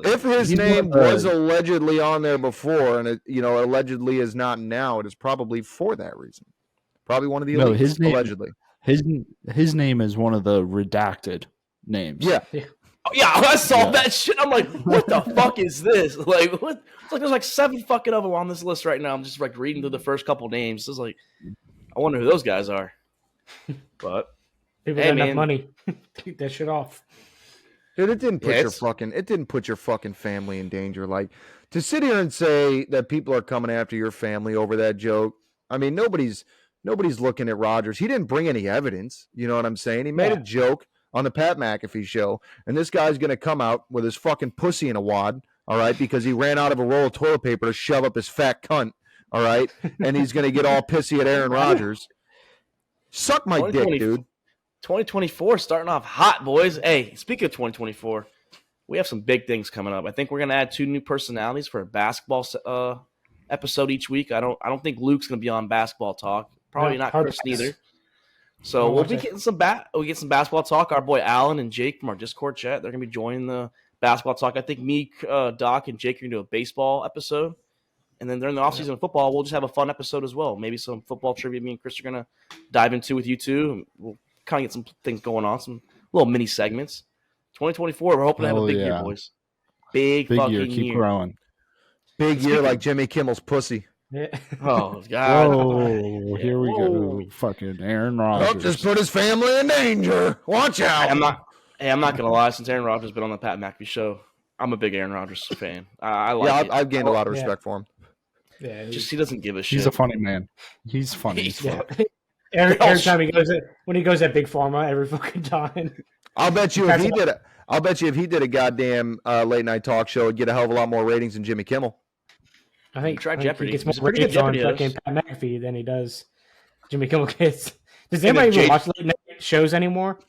If his name was allegedly on there before and it, allegedly is not now, it is probably for that reason. Probably one of the elites, his name, allegedly. His name is one of the redacted names. Yeah. Oh, yeah, I saw that shit. I'm like, what the fuck is this? Like, what? It's like there's like 7 fucking of them on this list right now. I'm just like reading through the first couple names. It's like, I wonder who those guys are. But people got enough money. Take that shit off. Dude, it didn't put your fucking family in danger. Like, to sit here and say that people are coming after your family over that joke. I mean, nobody's looking at Rodgers. He didn't bring any evidence. You know what I'm saying? He made a joke on the Pat McAfee show, and this guy's going to come out with his fucking pussy in a wad, all right, because he ran out of a roll of toilet paper to shove up his fat cunt, All right, and he's going to get all pissy at Aaron Rodgers. Suck my dick, 2020 dude. 2024 starting off hot, boys. Hey, speaking of 2024, we have some big things coming up. I think we're going to add 2 new personalities for a basketball episode each week. I don't think Luke's going to be on basketball talk. Probably not Chris neither. So we'll be getting some basketball talk. Our boy Alan and Jake from our Discord chat, they're going to be joining the basketball talk. I think me, Doc, and Jake are going to do a baseball episode. And then during the offseason of football, we'll just have a fun episode as well. Maybe some football trivia me and Chris are going to dive into with you two. We'll kind of get some things going on, some little mini segments. 2024, we're hoping to have a big year, boys. Big fucking year. Keep growing. Big year like Jimmy Kimmel's pussy. Yeah. Oh, God. Whoa, here we go. Fucking Aaron Rodgers. Oh, just put his family in danger. Watch out. I'm not going to lie. Since Aaron Rodgers has been on the Pat McAfee show, I'm a big Aaron Rodgers fan. I like it. I've gained a lot of respect for him. Yeah, Just he doesn't give a shit. He's a funny man. He's funny as fuck. Every time he goes when he goes at Big Pharma, every fucking time. I'll bet you if he did a goddamn late night talk show, it'd get a hell of a lot more ratings than Jimmy Kimmel. I think Jeopardy. He gets He's more a pretty good ratings on Jeopardy fucking Pat McAfee than he does Jimmy Kimmel gets. Does anybody even watch late night shows anymore?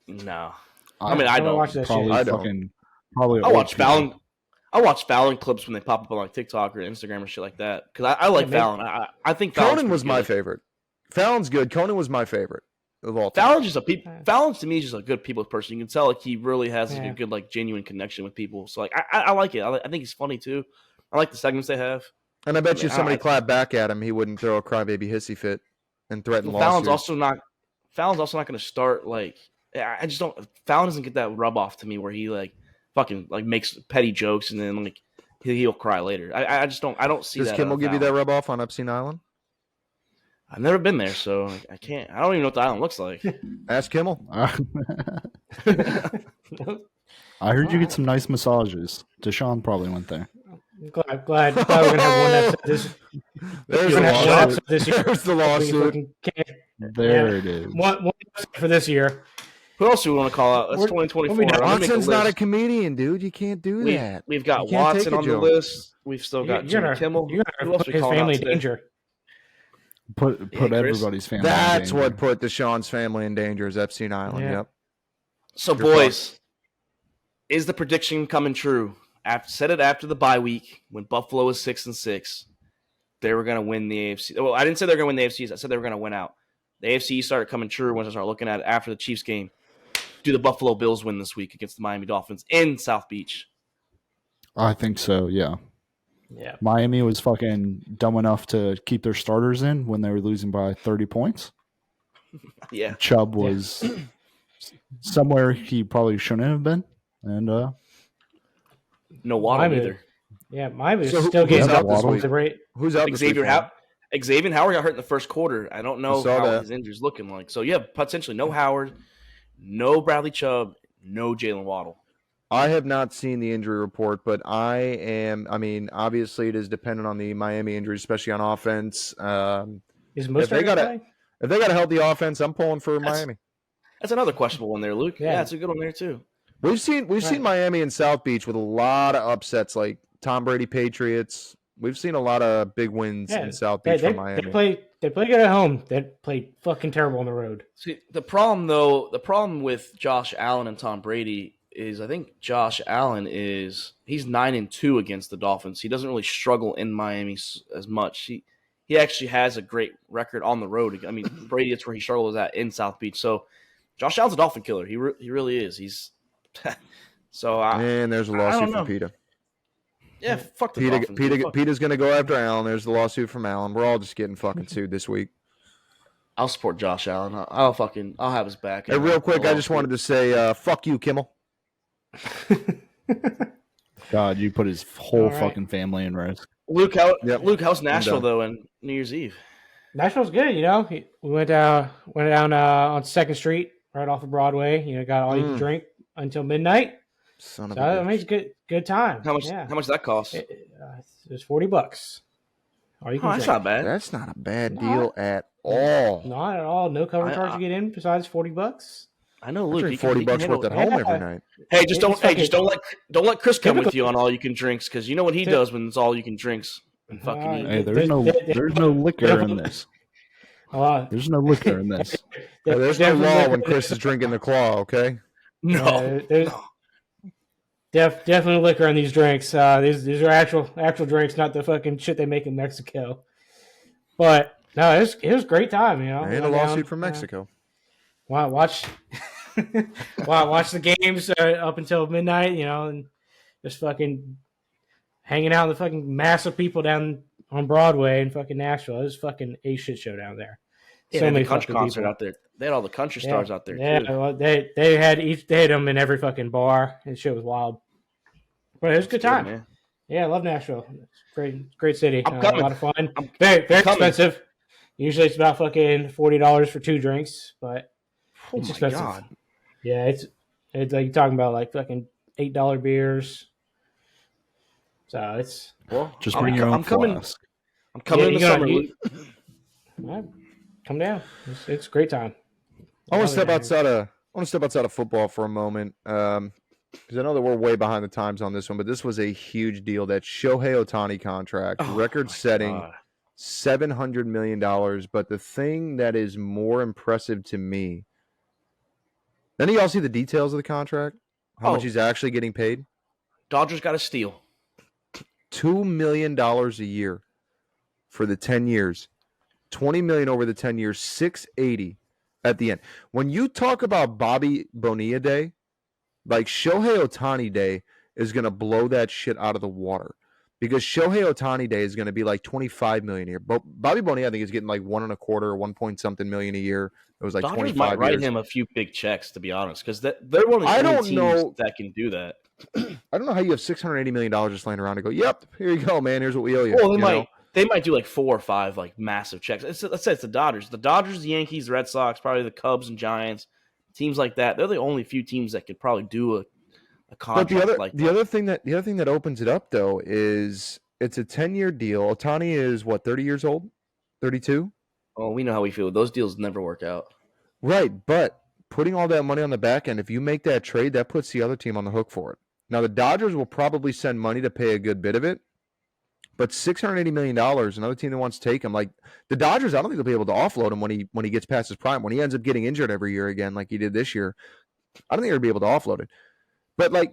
No. I mean, I don't. Watch that probably shit. probably. I watch Fallon. I watch Fallon clips when they pop up on like TikTok or Instagram or shit like that because I like Fallon. I think Conan was my favorite. Fallon's good. Conan was my favorite of all time. Fallon's to me is just a good people person. You can tell like he really has a good like genuine connection with people. So like I like it. I think he's funny too. I like the segments they have. And I bet you if somebody clapped back at him, he wouldn't throw a crybaby hissy fit and threaten lawsuits. Fallon's also not going to start like I just don't. Fallon doesn't get that rub off to me where he like fucking like makes petty jokes and then like he'll cry later. I just don't. I don't see that. Does Kimmel give you that rub off on Epstein Island? I've never been there, so I can't. I don't even know what the island looks like. Ask Kimmel. I heard you get some nice massages. Deshaun probably went there. Glad we're gonna have one episode this year. There's the lawsuit. There it is. One episode for this year. Who else do we want to call out? It's 2024. Watson's not a comedian, dude. You can't do that. We've got Watson on the list. We've still got Jimmy Kimmel. You're gonna put his family in danger. Put everybody's family. That's in danger. what put Deshaun's family in danger. Is Epstein Island? Yeah. Yep. So, boys, is the prediction coming true? Said it after the bye week when Buffalo was 6-6. They were going to win the AFC. Well, I didn't say they were going to win the AFC. I said they were going to win out. The AFC started coming true once I started looking at it after the Chiefs game. Do the Buffalo Bills win this week against the Miami Dolphins in South Beach? I think so. Yeah. Yeah. Miami was fucking dumb enough to keep their starters in when they were losing by 30 points. Yeah. Chubb was somewhere he probably shouldn't have been. And no Waddle either. Yeah, Miami So still getting out this week? Who's out? Xavier Howard got hurt in the first quarter. I don't know how his injury's looking like. So, yeah, potentially no Howard, no Bradley Chubb, no Jalen Waddle. I have not seen the injury report, but obviously it is dependent on the Miami injury, especially on offense. Is most if they got a healthy offense, I'm pulling for Miami. That's another questionable one there, Luke. Yeah, it's a good one there too. We've seen Miami and South Beach with a lot of upsets, like Tom Brady Patriots. We've seen a lot of big wins in South Beach from Miami. They play good at home. They play fucking terrible on the road. See, the problem with Josh Allen and Tom Brady is I think Josh Allen he's 9-2 against the Dolphins. He doesn't really struggle in Miami as much. He actually has a great record on the road. I mean, Brady, it's where he struggles at in South Beach. So Josh Allen's a Dolphin killer. He really is. He's so. And there's a lawsuit from PETA. Yeah, fuck the Dolphins. PETA's going to go after Allen. There's the lawsuit from Allen. We're all just getting fucking sued this week. I'll support Josh Allen. I'll have his back. Hey, real quick, I just wanted to say, fuck you, Kimmel. God, you put his whole fucking family in risk. Luke, how's Nashville though on New Year's Eve? Nashville's good, you know. We went down on 2nd Street, right off of Broadway. You know, got all you can drink until midnight. Son of a bitch. I mean, it's good time. How much does that cost? It was $40. That's not bad. That's not a bad deal at all. Not at all. No cover charge to get in besides $40. I know, Luke. I drink $40 worth at home every night. Hey, don't let Chris come with you on all you can drinks because you know what he does when it's all you can drinks. and fucking eat. Hey, there's no liquor in this. There's no liquor in this. There's no law when Chris is drinking the claw, okay? No, there's definitely liquor in these drinks. These are actual drinks, not the fucking shit they make in Mexico. But no, it was a great time, you know. And a lawsuit from Mexico. Watch the games up until midnight, you know, and just fucking hanging out with the fucking massive people down on Broadway in fucking Nashville. It was fucking a shit show down there. Yeah, So many country fucking concert people out there. They had all the country stars out there yeah, too. well, they had them in every fucking bar. And shit was wild. But it was a good time. Man. Yeah, I love Nashville. It's great city. I'm coming. A lot of fun. Very expensive. Usually it's about fucking $40 for 2 drinks, but it's expensive. God. Yeah, it's like you're talking about like fucking $8 beers. So it's Just bring your own flask. I'm coming in the summer. Right, come down. It's a great time. I want to step outside of football for a moment, because I know that we're way behind the times on this one, but this was a huge deal. That Shohei Ohtani contract, record-setting, $700 million. But the thing that is more impressive to me, none of y'all see the details of the contract? How much he's actually getting paid? Dodgers got a steal. $2 million a year for the 10 years. $20 million over the 10 years, $680 at the end. When you talk about Bobby Bonilla Day, like Shohei Ohtani Day is going to blow that shit out of the water, because Shohei Ohtani Day is going to be like $25 million a year. But Bobby Bonilla, I think, is getting like $1.25 or 1 point something million a year. It was like Dodgers 25 might write years. him a few big checks, to be honest, because they're one of the only teams that can do that. I don't know how you have $680 million just laying around to go, yep, here you go, man. Here's what we owe you. Well, they might do like 4 or 5 like massive checks. Let's say it's the Dodgers. The Dodgers, the Yankees, the Red Sox, probably the Cubs and Giants, teams like that. They're the only few teams that could probably do a contract the other thing that opens it up though is it's a 10-year deal. Ohtani is what, 30 years old? 32? Oh, we know how we feel. Those deals never work out. Right, but putting all that money on the back end, if you make that trade, that puts the other team on the hook for it. Now the Dodgers will probably send money to pay a good bit of it. But $680 million, another team that wants to take him, like the Dodgers, I don't think they'll be able to offload him when he gets past his prime. When he ends up getting injured every year again, like he did this year, I don't think they'll be able to offload it. But like,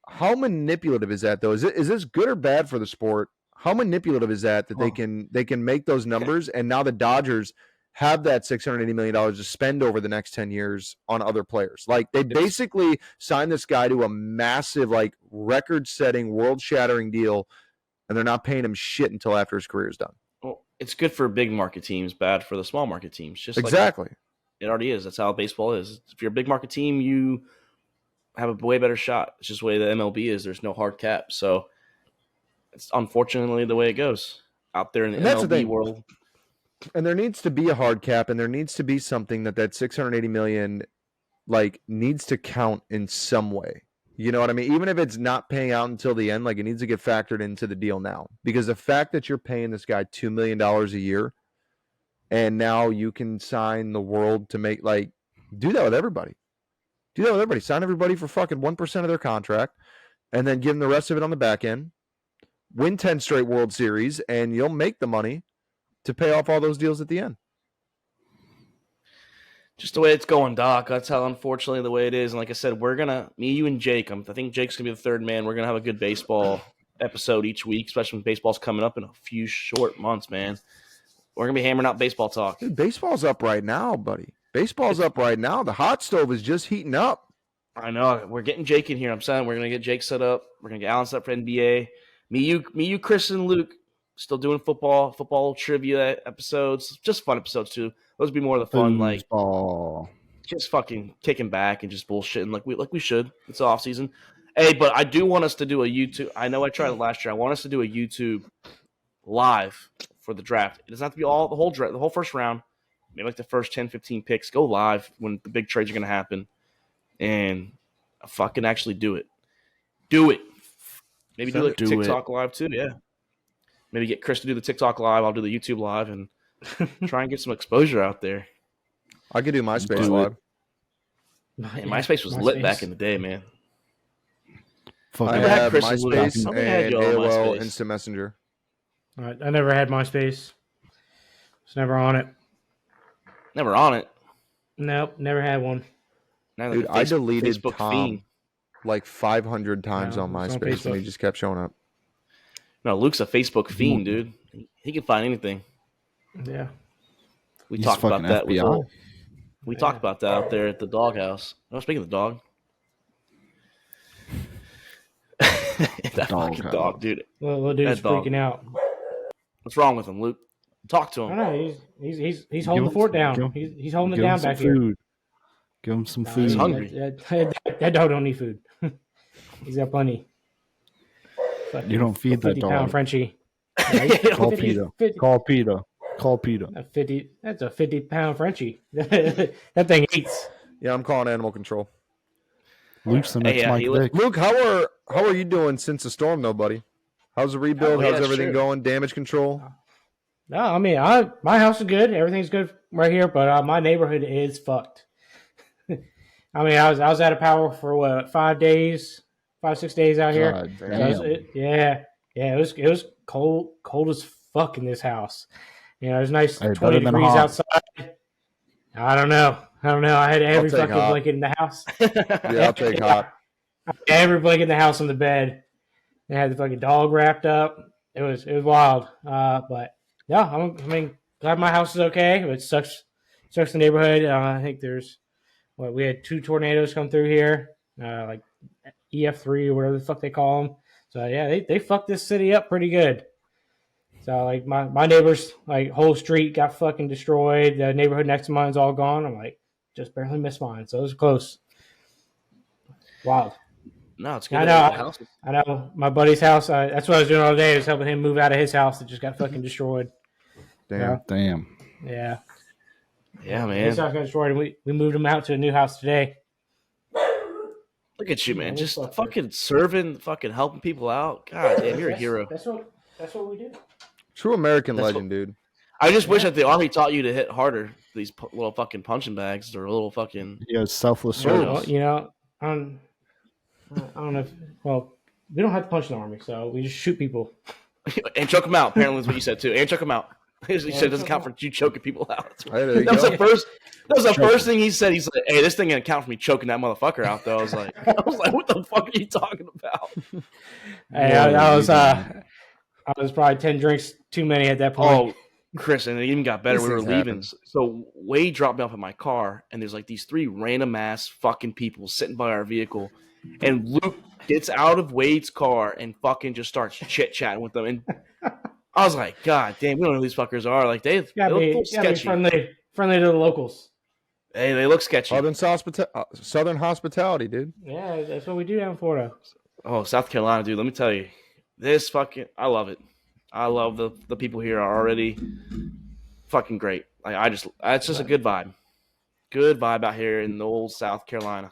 how manipulative is that though? Is this good or bad for the sport? How manipulative is that they can make those numbers, and now the Dodgers have that $680 million to spend over the next 10 years on other players? Like they basically signed this guy to a massive, like record-setting, world-shattering deal, and they're not paying him shit until after his career is done. Well, it's good for big market teams, bad for the small market teams. Just exactly. Like it already is. That's how baseball is. If you're a big market team, you have a way better shot. It's just the way the MLB is. There's no hard cap. So it's unfortunately the way it goes out there in the MLB world. And there needs to be a hard cap, and there needs to be something that $680 million like needs to count in some way. You know what I mean? Even if it's not paying out until the end, like it needs to get factored into the deal now. Because the fact that you're paying this guy $2 million a year, and now you can sign the world to make, like, do that with everybody. Do that with everybody. Sign everybody for fucking 1% of their contract, and then give them the rest of it on the back end. Win 10 straight World Series, and you'll make the money to pay off all those deals at the end. Just the way it's going, Doc. That's how, unfortunately, the way it is. And like I said, me, you, and Jake, I think Jake's going to be the third man. We're going to have a good baseball episode each week, especially when baseball's coming up in a few short months, man. We're going to be hammering out baseball talk. Dude, baseball's up right now, buddy. Baseball's up right now. The hot stove is just heating up. I know. We're getting Jake in here. I'm saying we're going to get Jake set up. We're going to get Alan set up for NBA. Me, you, Chris, and Luke still doing football trivia episodes. Just fun episodes, too. Those would be more of the fun, like just fucking kicking back and just bullshitting like we should. It's off season. Hey, but I do want us to do a YouTube. I know I tried it last year. I want us to do a YouTube live for the draft. It doesn't have to be the whole first round. Maybe like the first 10, 15 picks. Go live when the big trades are going to happen, and fucking actually do it. Do it. Maybe do like TikTok live too. Yeah. Maybe get Chris to do the TikTok live. I'll do the YouTube live and try and get some exposure out there. I could do MySpace live. Man, MySpace was lit back in the day, man. I have MySpace and AOL Instant Messenger. I never had MySpace. Was never on it. Never on it. Nope, never had one. Now Dude, the I deleted Facebook Tom fiend. like 500 times No, on it's on MySpace, and he Facebook. just kept showing up. No, Luke's a Facebook fiend, dude. He can find anything. Yeah. We He's talked about fucking that. FBI. We talked about that out there at the doghouse. Oh, speaking of the dog. That fucking Doghouse. dog, dude. Little dude's That dog. freaking out. What's wrong with him, Luke? Talk to I him. don't know. He's holding the fort down. He's holding it Give him down some back here. food. Give him some No, food. He's hungry. That dog don't need food. He's got plenty. You don't feed that 50-pound dog. Frenchie. Call 50 PETA. 50 Call PETA. Call PETA. That's a 50-pound Frenchie. That thing eats. Yeah, I'm calling animal control. Luke's the next yeah, Mike he li- Vick. Luke, how are you doing since the storm, though, buddy? How's the rebuild? Oh, yeah, How's everything sure. going? Damage control? No, I mean, my house is good. Everything's good right here, but my neighborhood is fucked. I mean, I was out of power for what 5 days, 6 days out here. God So damn. it was cold as fuck in this house. You know, it was nice Hey, 20 better than degrees hot. outside. I don't know. I had every take fucking hot. blanket in the house. Yeah, I'll take hot. Every blanket in the house on the bed. They had the fucking dog wrapped up. It was wild. But yeah, I mean, glad my house is okay. It sucks the neighborhood. I think we had 2 tornadoes come through here, like EF3 or whatever the fuck they call them. So yeah, they fucked this city up pretty good. So like my neighbors, like whole street got fucking destroyed. The neighborhood next to mine's all gone. I'm like, just barely missed mine. So it was close. Wild. No, it's good. I that know. the house is- I know my buddy's house. That's what I was doing all day. Was helping him move out of his house that just got fucking destroyed. Damn. Yeah. Damn. Yeah. Yeah, His man. house got destroyed, and we moved him out to a new house today. Look at you, man. Yeah, Just fuck fucking serving, fucking helping people out. God damn, you're a That's- hero. That's what we do. True American That's legend, dude. I just wish that the army taught you to hit harder. These little fucking punching bags or little fucking. He has selfless Sure. service. You know, I don't know. Well, we don't have to punch in the army, so we just shoot people. And choke them out. Apparently, is what you said too. And choke them out. He said it doesn't choke count 'em for you choking people out. Hey, there you That was go. the first. That was the first thing he said. He's like, "Hey, this thing didn't count for me choking that motherfucker out." Though I was like, "What the fuck are you talking about?" Hey, I was probably 10 drinks too many at that point. Oh, Chris, and it even got better. These We were things leaving. happen. So Wade dropped me off in my car, and there's like these 3 random ass fucking people sitting by our vehicle. And Luke gets out of Wade's car and fucking just starts chit chatting with them. And I was like, God damn, we don't know who these fuckers are. Like they look gotta a be, little gotta be sketchy. friendly to the locals. Hey, they look sketchy. Southern hospitality, dude. Yeah, that's what we do down in Florida. Oh, South Carolina, dude. Let me tell you, this fucking, I love it. I love the people here are already fucking great. Like it's just a good vibe. Good vibe out here in the old South Carolina.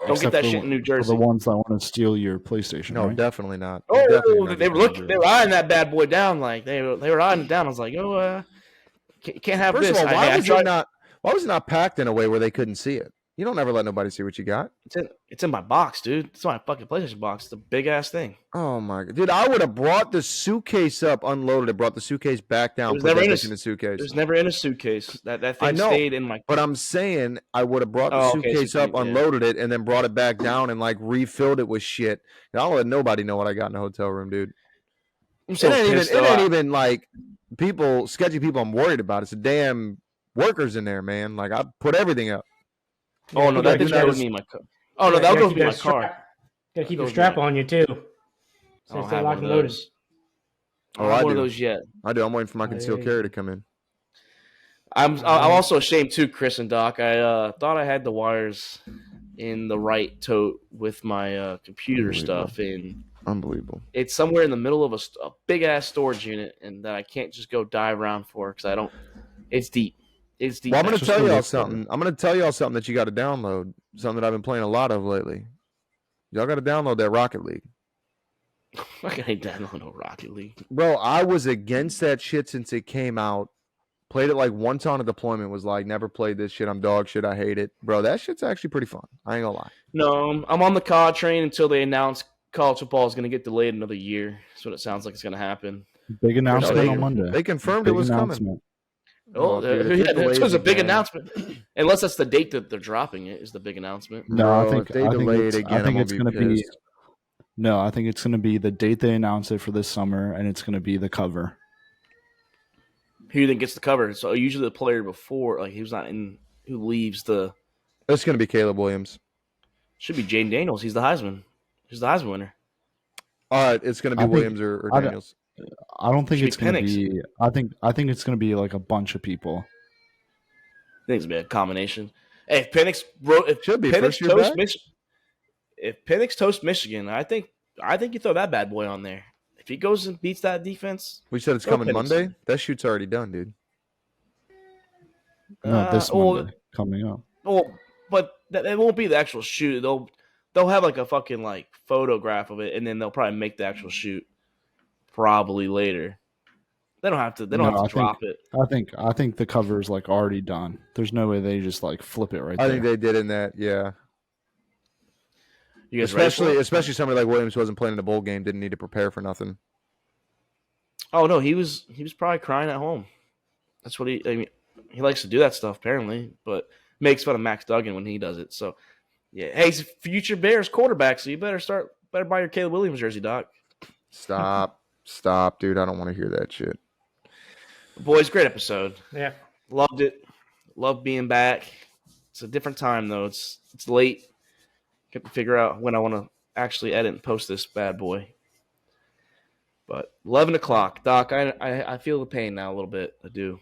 Don't Except get that for- shit in New For Jersey. the ones that want to steal your PlayStation. No, right? definitely not. Oh, Definitely not they were getting they were eyeing that bad boy down. Like they were eyeing it down. I was like, can't have First this. of all, I tried- why was it not packed in a way where they couldn't see it? You don't ever let nobody see what you got. It's in my box, dude. It's my fucking PlayStation box. It's a big ass thing. Oh my god, dude! I would have brought the suitcase up, unloaded it, brought the suitcase back down, It was put never that in a bitch in the suitcase. It was never in a suitcase. That I thing know. stayed in my. But I'm saying I would have brought the Oh, okay, suitcase so up, yeah. unloaded it, and then brought it back down and like refilled it with shit. And I don't let nobody know what I got in the hotel room, dude. I'm so it ain't pissed. even, it though. ain't even like sketchy people I'm worried about. It's the damn workers in there, man. Like I put everything up. Oh no, that you bitch gotta goes keep me in my car. Oh no, that goes me in my car. Gotta keep Goes your strap me. on you too. I So don't stay have locked one and of loaded. those. Oh, I don't have I one of do. those yet. I do. I'm waiting for my Oh, concealed yeah, carry yeah. to come in. I'm also ashamed too, Chris and Doc. I thought I had the wires in the right tote with my computer Unbelievable. stuff, and Unbelievable. it's somewhere in the middle of a big ass storage unit, and that I can't just go dive around for because I don't. It's deep. It's deep. Well, I'm going to Just tell go y'all look for it. something. I'm going to tell y'all something that you got to download. Something that I've been playing a lot of lately. Y'all got to download that Rocket League. I can't download no Rocket League. Bro, I was against that shit since it came out. Played it like once on a deployment. Was like, never played this shit. I'm dog shit. I hate it. Bro, that shit's actually pretty fun. I ain't gonna lie. No, I'm on the COD train until they announce college football is going to get delayed another year. That's what it sounds like it's going to happen. Big announcement on they- Monday. They confirmed Big it was coming. announcement. Oh, dude, if yeah, it delays that was a big again- announcement. Unless that's the date that they're dropping it, is the big announcement. No, I Bro, think if they I think delay it it's, again, I I'm think gonna it's be going to be. pissed. No, I think it's going to be the date they announce it for this summer, and it's going to be the cover. Who do you think gets the cover? So usually the player before, like who's not in, who leaves the. It's going to be Caleb Williams. Should be Jaden Daniels. He's the Heisman. He's the Heisman winner. All right, it's going to be I think- Williams or I don't- Daniels. I don't think Should be it's going to Penix. be. I think it's going to be like a bunch of people. I think it's gonna be a combination. Hey, if Penix wrote, if Should be Penix first year toast back. if Penix toast Michigan, I think you throw that bad boy on there. If he goes and beats that defense, We said it's Throw coming Penix. Monday. That shoot's already done, dude. No, this well, Monday coming up. well, but it won't be the actual shoot. They'll have like a fucking like photograph of it, and then they'll probably make the actual shoot probably later. They don't have to. They don't No, have to I drop it. I think the cover is like already done. There's no way they just like flip it right I there. think they did in that, yeah. You guys ready for it? Especially somebody like Williams who wasn't playing in a bowl game, didn't need to prepare for nothing. Oh no, he was probably crying at home. That's what he likes to do that stuff apparently, but makes fun of Max Duggan when he does it. So yeah, hey, he's a future Bears quarterback, so you better buy your Caleb Williams jersey, Doc. Stop, dude. I don't want to hear that shit. Boys, great episode. Yeah. Loved it. Loved being back. It's a different time though. It's late. Got to figure out when I want to actually edit and post this bad boy. But 11 o'clock, Doc. I feel the pain now a little bit. I do.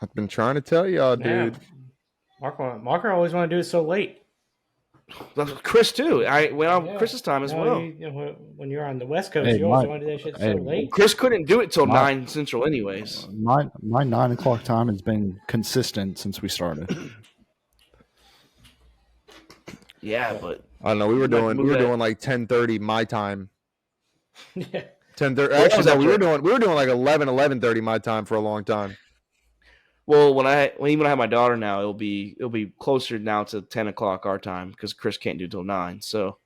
I've been trying to tell y'all, dude. Yeah. Marker always want to do it so late. Chris too. I went on Chris's time as well. When you're on the West Coast, Hey, you always want to do that shit so late. Chris couldn't do it till My- 9 Central, anyways. My 9 o'clock time has been consistent since we started. Yeah, but I don't know. We were Might doing move that. like 10:30 my time. Yeah. 10:30. Well, Actually, no, we after- were doing like 11:30 my time for a long time. well, when I have my daughter now, it'll be closer now to 10 o'clock our time because Chris can't do till 9. So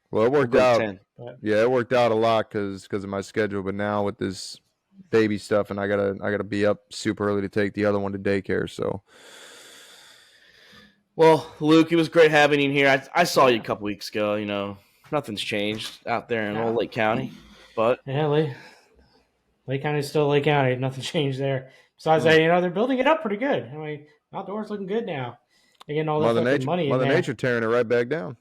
Well, it we'll worked go to out. 10. Yeah, it worked out a lot because of my schedule. But now with this baby stuff, and I gotta be up super early to take the other one to daycare. So Well, Luke, it was great having you here. I saw you a couple weeks ago. You know, nothing's changed out there in old Lake County, but Yeah, Lake County's still Lake County. Nothing changed there. Besides that, they're building it up pretty good. I mean, outdoors looking good now. They're getting all that Mother fucking Nature, money in Mother there. Nature tearing it right back down.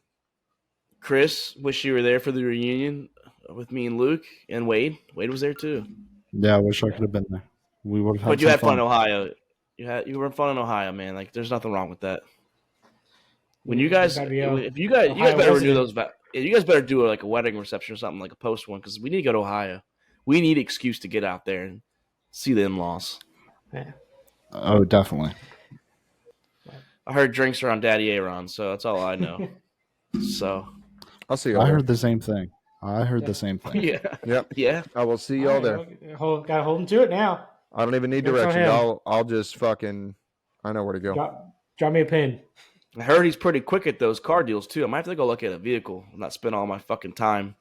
Chris, wish you were there for the reunion with me and Luke and Wade. Wade was there too. Yeah, I wish I could have been there. We would have had But you some had fun in Ohio. You were fun in Ohio, man. Like, there's nothing wrong with that. When you guys, Gotta be, if you guys Ohio better wasn't renew it? those. Yeah, you guys better do like a wedding reception or something, like a post one, because we need to go to Ohio. We need an excuse to get out there and see the in-laws. Yeah. Oh, definitely. I heard drinks are on Daddy Aaron, so that's all I know. So I'll see y'all. I there. heard the same thing. I heard the same thing. yeah, Yep, yeah. I will see y'all there. Gotta hold them to it now. I don't even need Good for directions. him. I'll just fucking. I know where to go. Drop me a pin. I heard he's pretty quick at those car deals too. I might have to go look at a vehicle and not spend all my fucking time.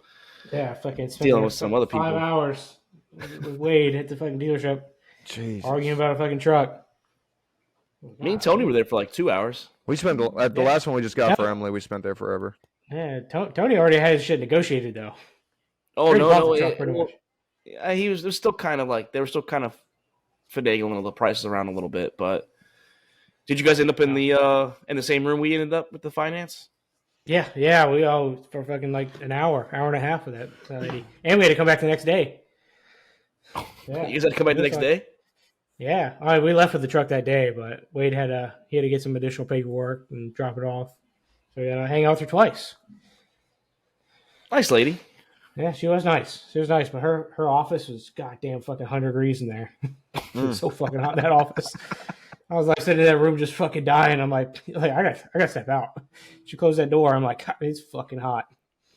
Yeah, fucking spend Dealing there with some for other 5 people. hours with Wade at the fucking dealership Jeez. arguing about a fucking truck. Me and Tony were there for like 2 hours. We spent at the last one we just got for Emily. We spent there forever. Yeah, Tony already had his shit negotiated though. Oh Already no, bought no, the truck pretty much. he was still kind of like they were still kind of finagling the prices around a little bit. But did you guys end up in the same room we ended up with the finance? Yeah, we all for fucking like an hour and a half with that lady, and we had to come back the next day. Yeah, You guys had to come back the next day. Yeah, all right, we left with the truck that day, but Wade had to get some additional paperwork and drop it off, so we had to hang out with her twice. Nice lady. Yeah, she was nice. She was nice, but her office was goddamn fucking 100 degrees in there. It was so fucking hot in that office. I was like sitting in that room just fucking dying. I'm like I got to step out. She closed that door. I'm like, God, it's fucking hot.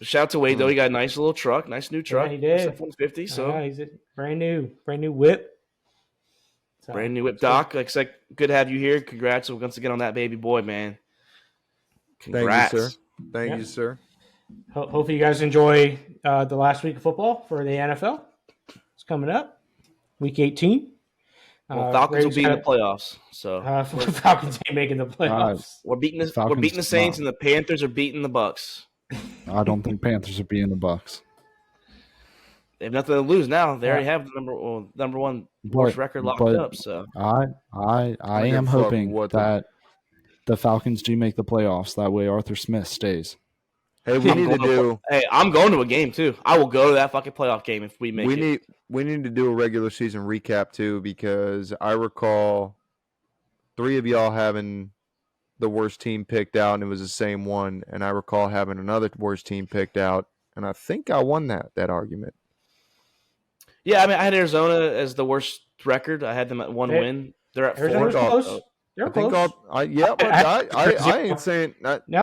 Shout out to Wade though. He got a nice little truck, nice new truck. he did. F-150. So He's a brand new whip. So, brand new whip, Doc. Like I said, good to have you here. Congrats once again on that baby boy, man. Congrats. Thank you, sir. Thank Yeah. you, sir. Hopefully you guys enjoy the last week of football for the NFL. It's coming up. Week 18. Well, Falcons will Ravens be in the got- playoffs. So Falcons ain't making the playoffs. we're beating the Falcons Saints, not. and the Panthers are beating the Bucks. I don't think Panthers are beating the Bucks. They have nothing to lose now. They already have the number one worst record locked up. So I give am a fuck hoping what that the Falcons do make the playoffs. That way Arthur Smith stays. Hey, we need to do. Hey, I'm going to a game too. I will go to that fucking playoff game if we make it. We need to do a regular season recap too, because I recall 3 of y'all having the worst team picked out, and it was the same one. And I recall having another worst team picked out, and I think I won that argument. Yeah, I mean, I had Arizona as the worst record. I had them at 1 win. They're at 4. Arizona's close. They're I think close. I ain't saying that. No,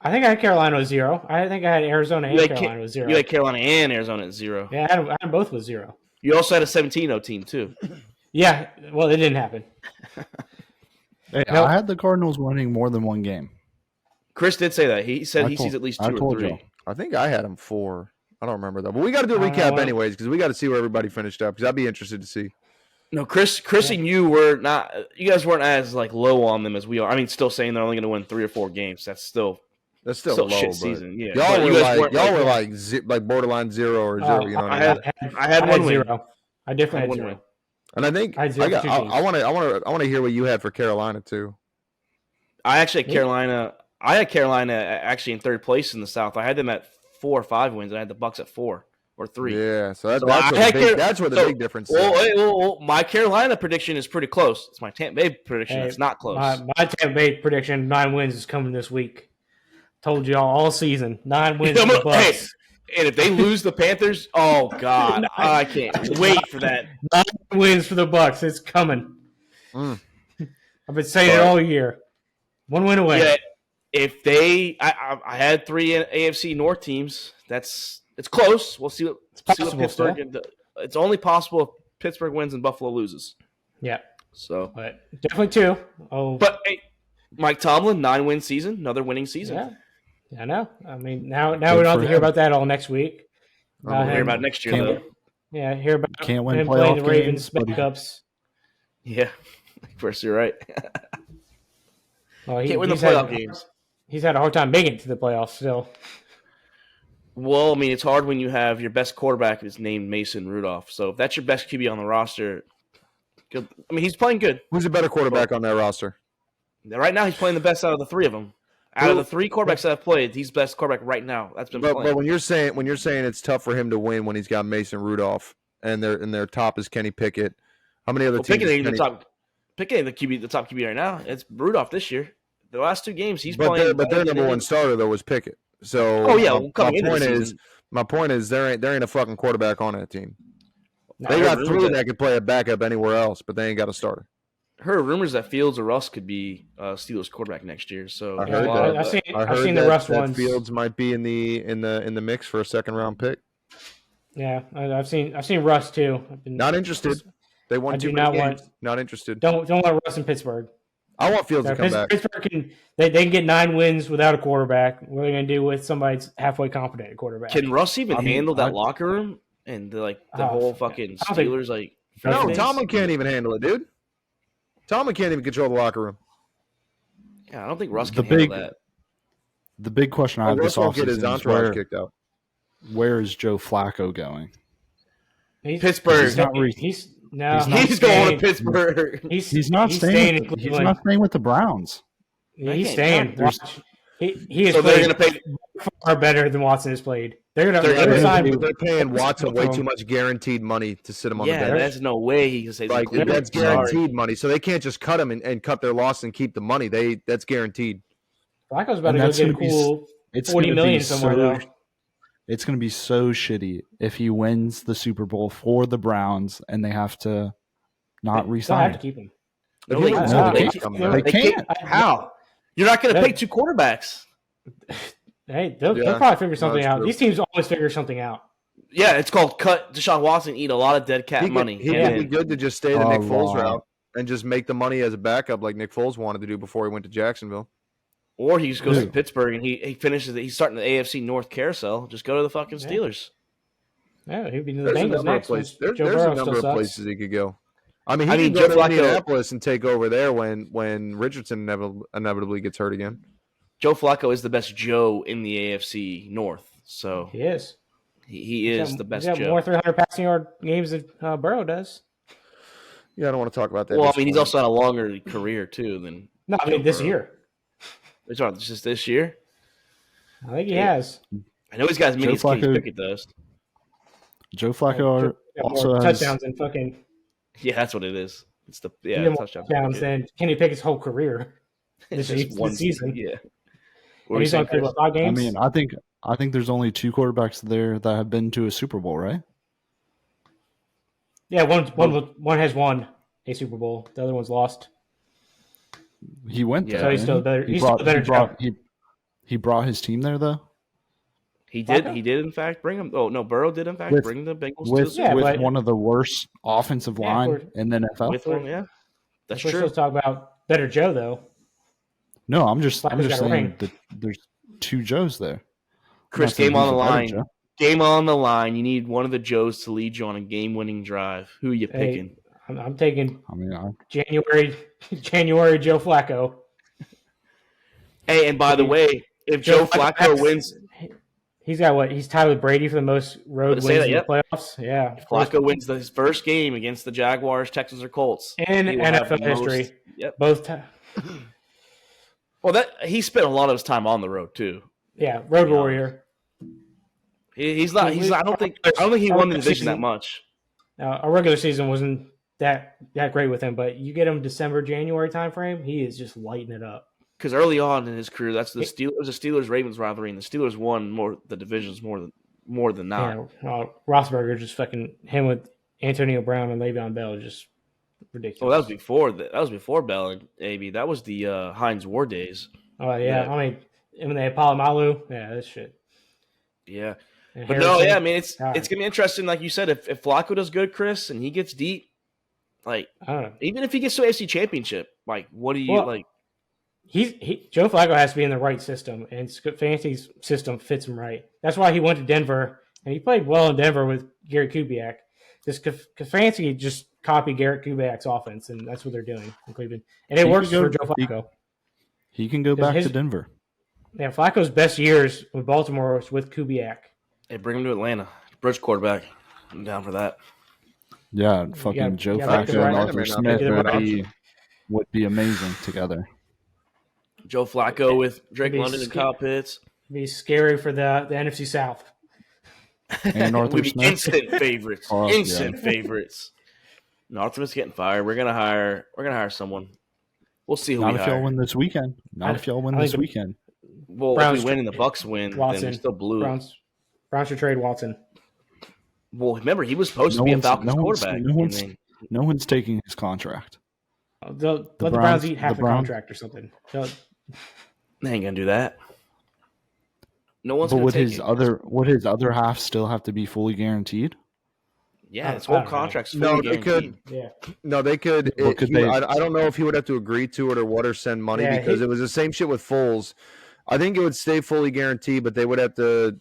I think I had Carolina with 0. I think I had Arizona and Carolina with 0. You had Carolina and Arizona at 0. Yeah, I had them both with 0. You also had a 17-0 team too. Yeah, well, it didn't happen. Hey, Nope. I had the Cardinals winning more than one game. Chris did say that. He said I he told- sees at least I 2 or told 3. y'all. I think I had them 4. I don't remember that, but we got to do a I don't know. recap anyways, because we got to see where everybody finished up. Because I'd be interested to see. No, Chris and you were not. You guys weren't as like low on them as we are. I mean, still saying they're only going to win 3 or 4 games. That's still Still low, shit but season. Yeah, Y'all but were you guys weren't like borderline 0 or 0. You know what I mean? I had 1 win. 0. I definitely had 1 0. win. And I think I had 0 for 2 teams. I want to hear what you had for Carolina too. I actually had Carolina. I had Carolina actually in 3rd place in the South. I had them at 4 or 5 wins. I had the Bucks at 4 or 3. Yeah, so So that's where the big difference is. Well, my Carolina prediction is pretty close. It's my Tampa Bay prediction. Hey, It's not close. My Tampa Bay prediction, 9 wins, is coming this week. Told y'all all season, 9 wins for the Bucks. Hey, and if they lose the Panthers, oh God, I can't wait for that. 9 wins for the Bucks. It's coming. Mm. I've been saying it all year. 1 win away. Yeah, if I had 3 AFC North teams. It's close. We'll see what Pittsburgh. It's only possible if Pittsburgh wins and Buffalo loses. Yeah. So, But definitely 2. Oh, but hey, Mike Tomlin, 9-win season, another winning season. yeah. I know. I mean, now we Good don't have for to hear him. about that all next week. We'll hear about it next year, Can't- though. Yeah, hear about Can't win him playing playoff the Ravens games, buddy. backups. Yeah, of course you're right. Well, Can't win the playoff games. He's had a hard time making it to the playoffs still. Well, I mean, it's hard when you have your best quarterback is named Mason Rudolph. So if that's your best QB on the roster, good. I mean, he's playing good. Who's a better quarterback on that roster? Right now, he's playing the best out of the 3 of them. Out of the 3 quarterbacks that have played, he's the best quarterback right now. That's been playing. But when you're saying it's tough for him to win when he's got Mason Rudolph and their top is Kenny Pickett, how many other teams? Pickett ain't the top QB right now. It's Rudolph this year. The last 2 games, he's playing. But their number 1 starter though was Pickett. So Oh yeah, coming into the season. my point is there ain't a fucking quarterback on that team. No, They got rumors 3 that- that could play a backup anywhere else, but they ain't got a starter. Heard rumors that Fields or Russ could be Steelers quarterback next year. So I there's heard a lot that. of- I've seen the Russ that ones. Fields might be in the mix for a 2nd round pick. Yeah, I've seen Russ too. Not interested. They won I 2 do not games. want- Not interested. Don't want Russ in Pittsburgh. I want Fields to come back. Pittsburgh they can get 9 wins without a quarterback. What are they going to do with somebody's halfway competent at quarterback? Can Russ even handle that locker room and the whole fucking I don't think- Steelers like? No, No, fan base? Tomlin can't even handle it, dude. Tomlin can't even control the locker room. Yeah, I don't think Russ The can handle big- that. The big question I have Russ this won't get his offseason is entourage kicked out. where is Joe Flacco going? Pittsburgh. He's not He's going He's going to Pittsburgh. He's not staying. in He's Cleveland. not staying with the Browns. Yeah, he's can't- staying. Watch. He is So they're playing going to pay. far better than Watson has played. They're going They're to gonna sign. They're paying Watson way too much guaranteed money to sit him on Yeah, the bench. there's no way he can say Like that's guaranteed money, so they can't just cut him and cut their loss and keep the money. That's guaranteed. Flacco's about And to go that's get a gonna be- cool It's 40 gonna be million somewhere though. It's going to be so shitty if he wins the Super Bowl for the Browns and they have to not They'll have re-sign to him. keep him. If No, he they wins, can't. they They can't come can't. back. They can't. How? You're not going to Yeah. pay 2 quarterbacks. Hey, they'll Yeah, probably figure something that's out. true. These teams always figure something out. Yeah, it's called cut Deshaun Watson, eat a lot of dead cat He money. could and be good to just stay the Oh, Nick Foles wow. route and just make the money as a backup, like Nick Foles wanted to do before he went to Jacksonville. Or he just goes to Who? Pittsburgh and he finishes it. He's starting the AFC North carousel. Just go to the fucking Yeah. Steelers. Yeah, he'd be in the There's a Bengals number of next. once places. Joe There's a Burrow number still of sucks. places he could go. I mean, I he mean, could go Joe to Flacco- Indianapolis and take over there when Richardson inevitably gets hurt again. Joe Flacco is the best Joe in the AFC North, so He is. he is the best He's got Joe. more 300 passing yard games than Burrow does. Yeah, I don't want to talk about that. Well, I mean, he's also had a longer career too than. No, I mean Joe this Burrow. year. It's not just this year. I think he Yeah. has. I know he's got as many as Joe Kenny Flacco- Pickett does. Joe Flacco Got also more has touchdowns than fucking Yeah, that's what it is. It's the he had more touchdown. touchdowns than Kenny Pickett's whole career It's this just one season. Yeah. And he's only played what, 5 I games. mean, I think there's only 2 quarterbacks there that have been to a Super Bowl, right? Yeah, one has won a Super Bowl. The other one's lost. He went Yeah. there. So he's still didn't better. he? He's still a better Joe. He brought his team there though, He did. Flacco? He did in fact bring him. Oh no, Burrow did in fact With- bring the Bengals to the with Super Yeah, with but- one of the worst offensive Yeah, line we're- in the NFL. with one. Yeah, that's We're true. supposed to talk about better Joe though. No, I'm just Flacco's got a saying ring. that there's 2 Joes there. Chris, Not saying game on he's the a better line. Joe. Game on the line. You need one of the Joes to lead you on a game-winning drive. Who are you Hey, picking? I'm taking I mean, January Joe Flacco. Hey, and by the way, if Joe Flacco wins, He's got what? He's tied with Brady for the most road Let's wins say that, in yep. the playoffs. Yeah, Flacco wins his first game against the Jaguars, Texans, or Colts in he will have NFL the most- history. Yep. Both times. Well, that he spent a lot of his time on the road too. Yeah, road warrior. He's not. I don't think he won the division that much. Our regular season wasn't that great with him, but you get him December, January timeframe, he is just lighting it up. Because early on in his career, that's the Steelers Ravens rivalry, and the Steelers won the divisions more than not. Yeah, Roethlisberger just fucking him with Antonio Brown and Le'Veon Bell is just ridiculous. Well, that was before that. That was before Bell and AB. That was the Heinz Ward days. Oh yeah, I mean, and when they had Palomalu, yeah, that shit. Yeah, And but Harrison, no, yeah. I mean, it's God. gonna be interesting, like you said. If Flacco does good, Chris, and he gets deep, like I don't know. even if he gets to AFC Championship, like what do you Well, like? Joe Flacco has to be in the right system, and Fantasy's system fits him right. That's why he went to Denver, and he played well in Denver with Garrett Kubiak. Just Fantasy just copied Garrett Kubiak's offense, and that's what they're doing in Cleveland, and it He works could for go- Joe Flacco. He can go back his- to Denver. Yeah, Flacco's best years with Baltimore was with Kubiak. Hey, bring him to Atlanta. Bridge quarterback. I'm down for that. Yeah, fucking Joe yeah, make the Flacco right- and Arthur make the Smith right would be amazing together. Joe Flacco with Drake Be London and sca- Kyle Pitts. It'd be scary for the NFC South. And Arthur We'd be Smith. instant favorites. Oh, Instant favorites. No, Arthur Smith's getting fired. We're gonna hire someone. We'll see who Not we if y'all hire. win this weekend. Not if y'all win I this think- weekend. Well, Browns if we win and the Bucks win, then Watson. we still blew. Browns should trade Watson. Well, remember he was supposed No to be a one's- Falcons no one's- quarterback. no one's- and then- No one's taking his contract. They'll let the Browns Browns- eat half the the Browns- contract or something. They ain't gonna do that. No one's But gonna would take his it. other half still have to be fully guaranteed? Yeah, his I whole don't know. contract's fully No, they guaranteed. Yeah. No, they could. Well, could they- I don't know if he would have to agree to it or what, or send money, Yeah, because it was the same shit with Foles. I think it would stay fully guaranteed, but they would have to.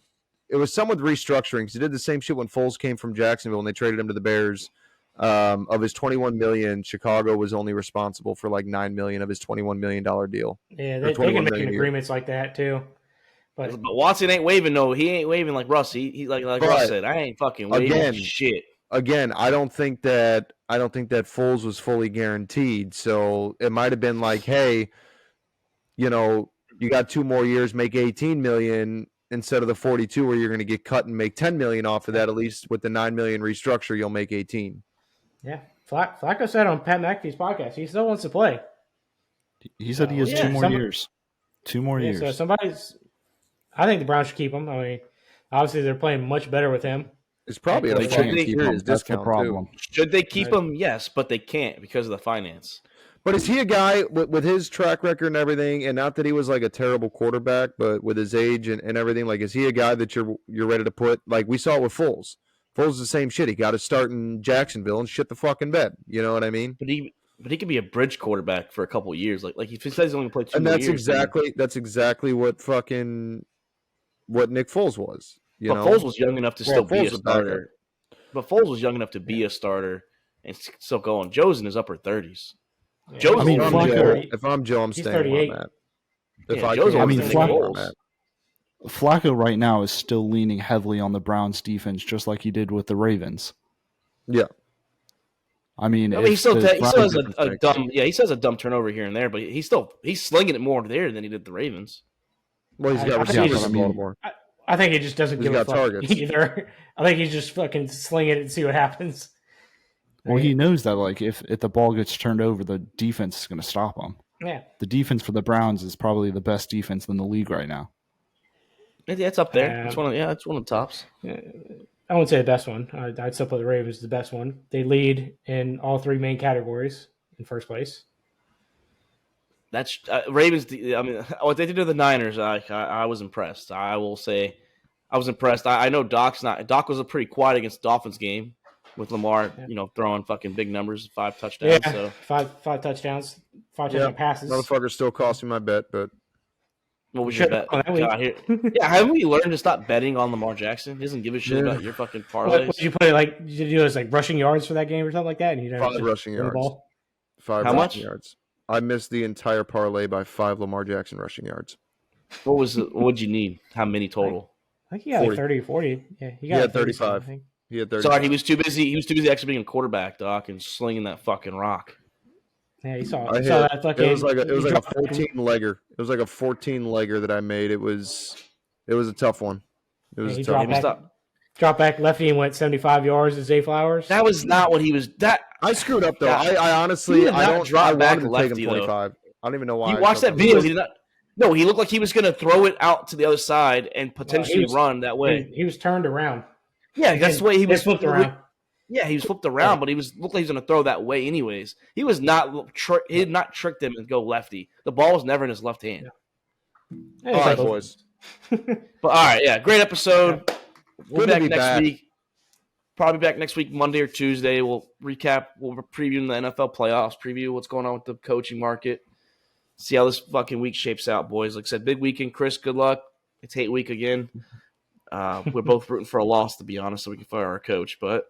It was some with restructuring. 'Cause he did the same shit when Foles came from Jacksonville and they traded him to the Bears. Of his $21 million, Chicago was only responsible for like $9 million of his $21 million deal. Yeah, Or they 21 can make million a year. agreements like that too. But But Watson ain't waving. No, he ain't waving like Russ. He like But, Russ said. I ain't fucking waving again, shit. Again, I don't think that Foles was fully guaranteed. So it might have been like, hey, you got 2 more years, make 18 million instead of the 42 where you're going to get cut and make 10 million off of that. At least with the 9 million restructure, you'll make 18. yeah, Flacco said on Pat McAfee's podcast he still wants to play. He said he has Yeah, 2 more somebody- years. 2 more Yeah, years. so I think the Browns should keep him. I mean, obviously they're playing much better with him. It's probably They a can't fucking keep hear him. his That's the discount problem. too. Should they keep him? Yes, but they can't because of the finance. But is he a guy with his track record and everything, and not that he was like a terrible quarterback, but with his age and everything, like is he a guy that you're ready to put? Like we saw it with Foles. Foles is the same shit. He got to start in Jacksonville and shit the fucking bed. You know what I mean? But he could be a bridge quarterback for a couple of years. Like if he says he's only played 2 And more that's years, then- exactly what Nick Foles was. But Foles was young enough to still be Foles a is a backup. starter. But Foles was young enough to be a starter and still going. Joe's in his upper 30s. Yeah. Joe's I mean, if, I'm Flacco- Joe, if I'm Joe, I'm He's staying where 38. I'm at. If Yeah, I Joe's can, I mean, I'm staying where I'm Foles. at. Flacco right now is still leaning heavily on the Browns defense, just like he did with the Ravens. Yeah. I mean, I mean, he if still, the he still has Browns- a dumb, he still has a dumb turnover here and there, but he's slinging it more there than he did the Ravens. Well, he's I got think receivers he's- in Baltimore. I think he just doesn't He's give a got fuck targets. either. I think he's just fucking sling it and see what happens. well, he knows that like if the ball gets turned over, the defense is going to stop him. Yeah. The defense for the Browns is probably the best defense in the league right now. Yeah, it's up there. It's one of the tops. I wouldn't say the best one. I'd still put the Ravens as the best one. They lead in all three main categories in first place. That's Ravens. I mean, what they did to the Niners, I was impressed. I will say, I was impressed. I know Doc was pretty quiet against the Dolphins game with Lamar, throwing fucking big numbers, 5 touchdowns. Yeah, So five touchdowns, 5 touchdown passes. Motherfucker still cost me my bet, but what was your bet? Oh, that week. God, yeah, haven't we learned to stop betting on Lamar Jackson? He doesn't give a shit about your fucking parlays. What did you put it like? Did you do this like rushing yards for that game or something like that? And you don't 5 rushing throw the yards. ball? 5 How rushing much? yards. I missed the entire parlay by 5 Lamar Jackson rushing yards. What'd you need? How many total? I think he got 40. like 30 or 40. Yeah, he got He like had 37, 35. I think. He had 30. Sorry, he was too busy. He was too busy actually being a quarterback, Doc, and slinging that fucking rock. Yeah, you saw, I you saw hit. that fucking. It was like a he dropped- 14 legger. It was like a 14 legger that I made. It was a tough one. It was he a tough dropped one. back, dropped back lefty and went 75 yards to Zay Flowers. That was not what he was. That I screwed up though. Yeah. I honestly He did I not don't drop I back wanted to take lefty, him though. 25. I don't even know why. you I watched took that him. video. He did not. No, he looked like he was going to throw it out to the other side and potentially was- run that way. He was turned around. Yeah, that's the way he was flipped around. Yeah, he was flipped around, but he looked like he was going to throw that way anyways. He was not. He did not trick them and go lefty. The ball was never in his left hand. Yeah, All right, like- boys. But all right, yeah, great episode. We'll Good to be be back next back. week. Probably back next week, Monday or Tuesday. We'll recap. We'll preview the NFL playoffs. Preview what's going on with the coaching market. See how this fucking week shapes out, boys. Like I said, big weekend. Chris, good luck. It's hate week again. We're both rooting for a loss, to be honest, so we can fire our coach. But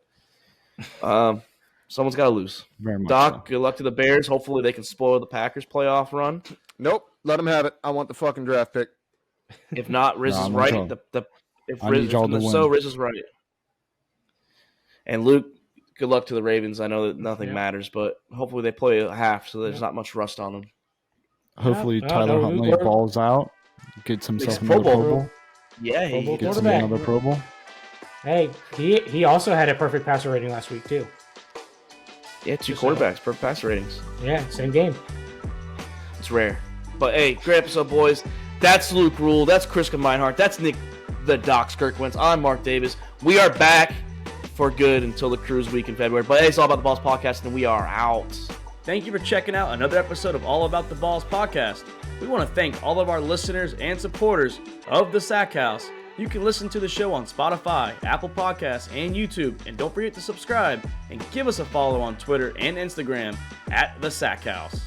someone's got to lose. Very much. Doc, good luck to the Bears. Hopefully they can spoil the Packers' playoff run. Nope. Let him have it. I want the fucking draft pick. If not, Riz No, is I'm right. with If I Riz need y'all to so, win. Riz is right. And Luke, good luck to the Ravens. I know that nothing Yeah. matters, but hopefully they play a half, so there's not much rust on them. Hopefully No, Tyler no, Huntley we're- balls out, gets himself Pro another Bowl. Pro Bowl, Yeah, Pro Bowl gets him quarterback. another Pro Bowl. Hey, he also had a perfect passer rating last week too. yeah, 2 Just quarterbacks, perfect pass ratings. Yeah, same game. It's rare. But hey, great episode, boys. That's Luke Rule. That's Chris Meinhardt. That's Nick the Doc Skirkwentz. I'm Mark Davis. We are back for good until the cruise week in February. But hey, it's all about the Balls podcast, and we are out. Thank you for checking out another episode of All About the Balls podcast. We want to thank all of our listeners and supporters of the Sack House. You can listen to the show on Spotify, Apple Podcasts, and YouTube. And don't forget to subscribe and give us a follow on Twitter and Instagram at the Sack House.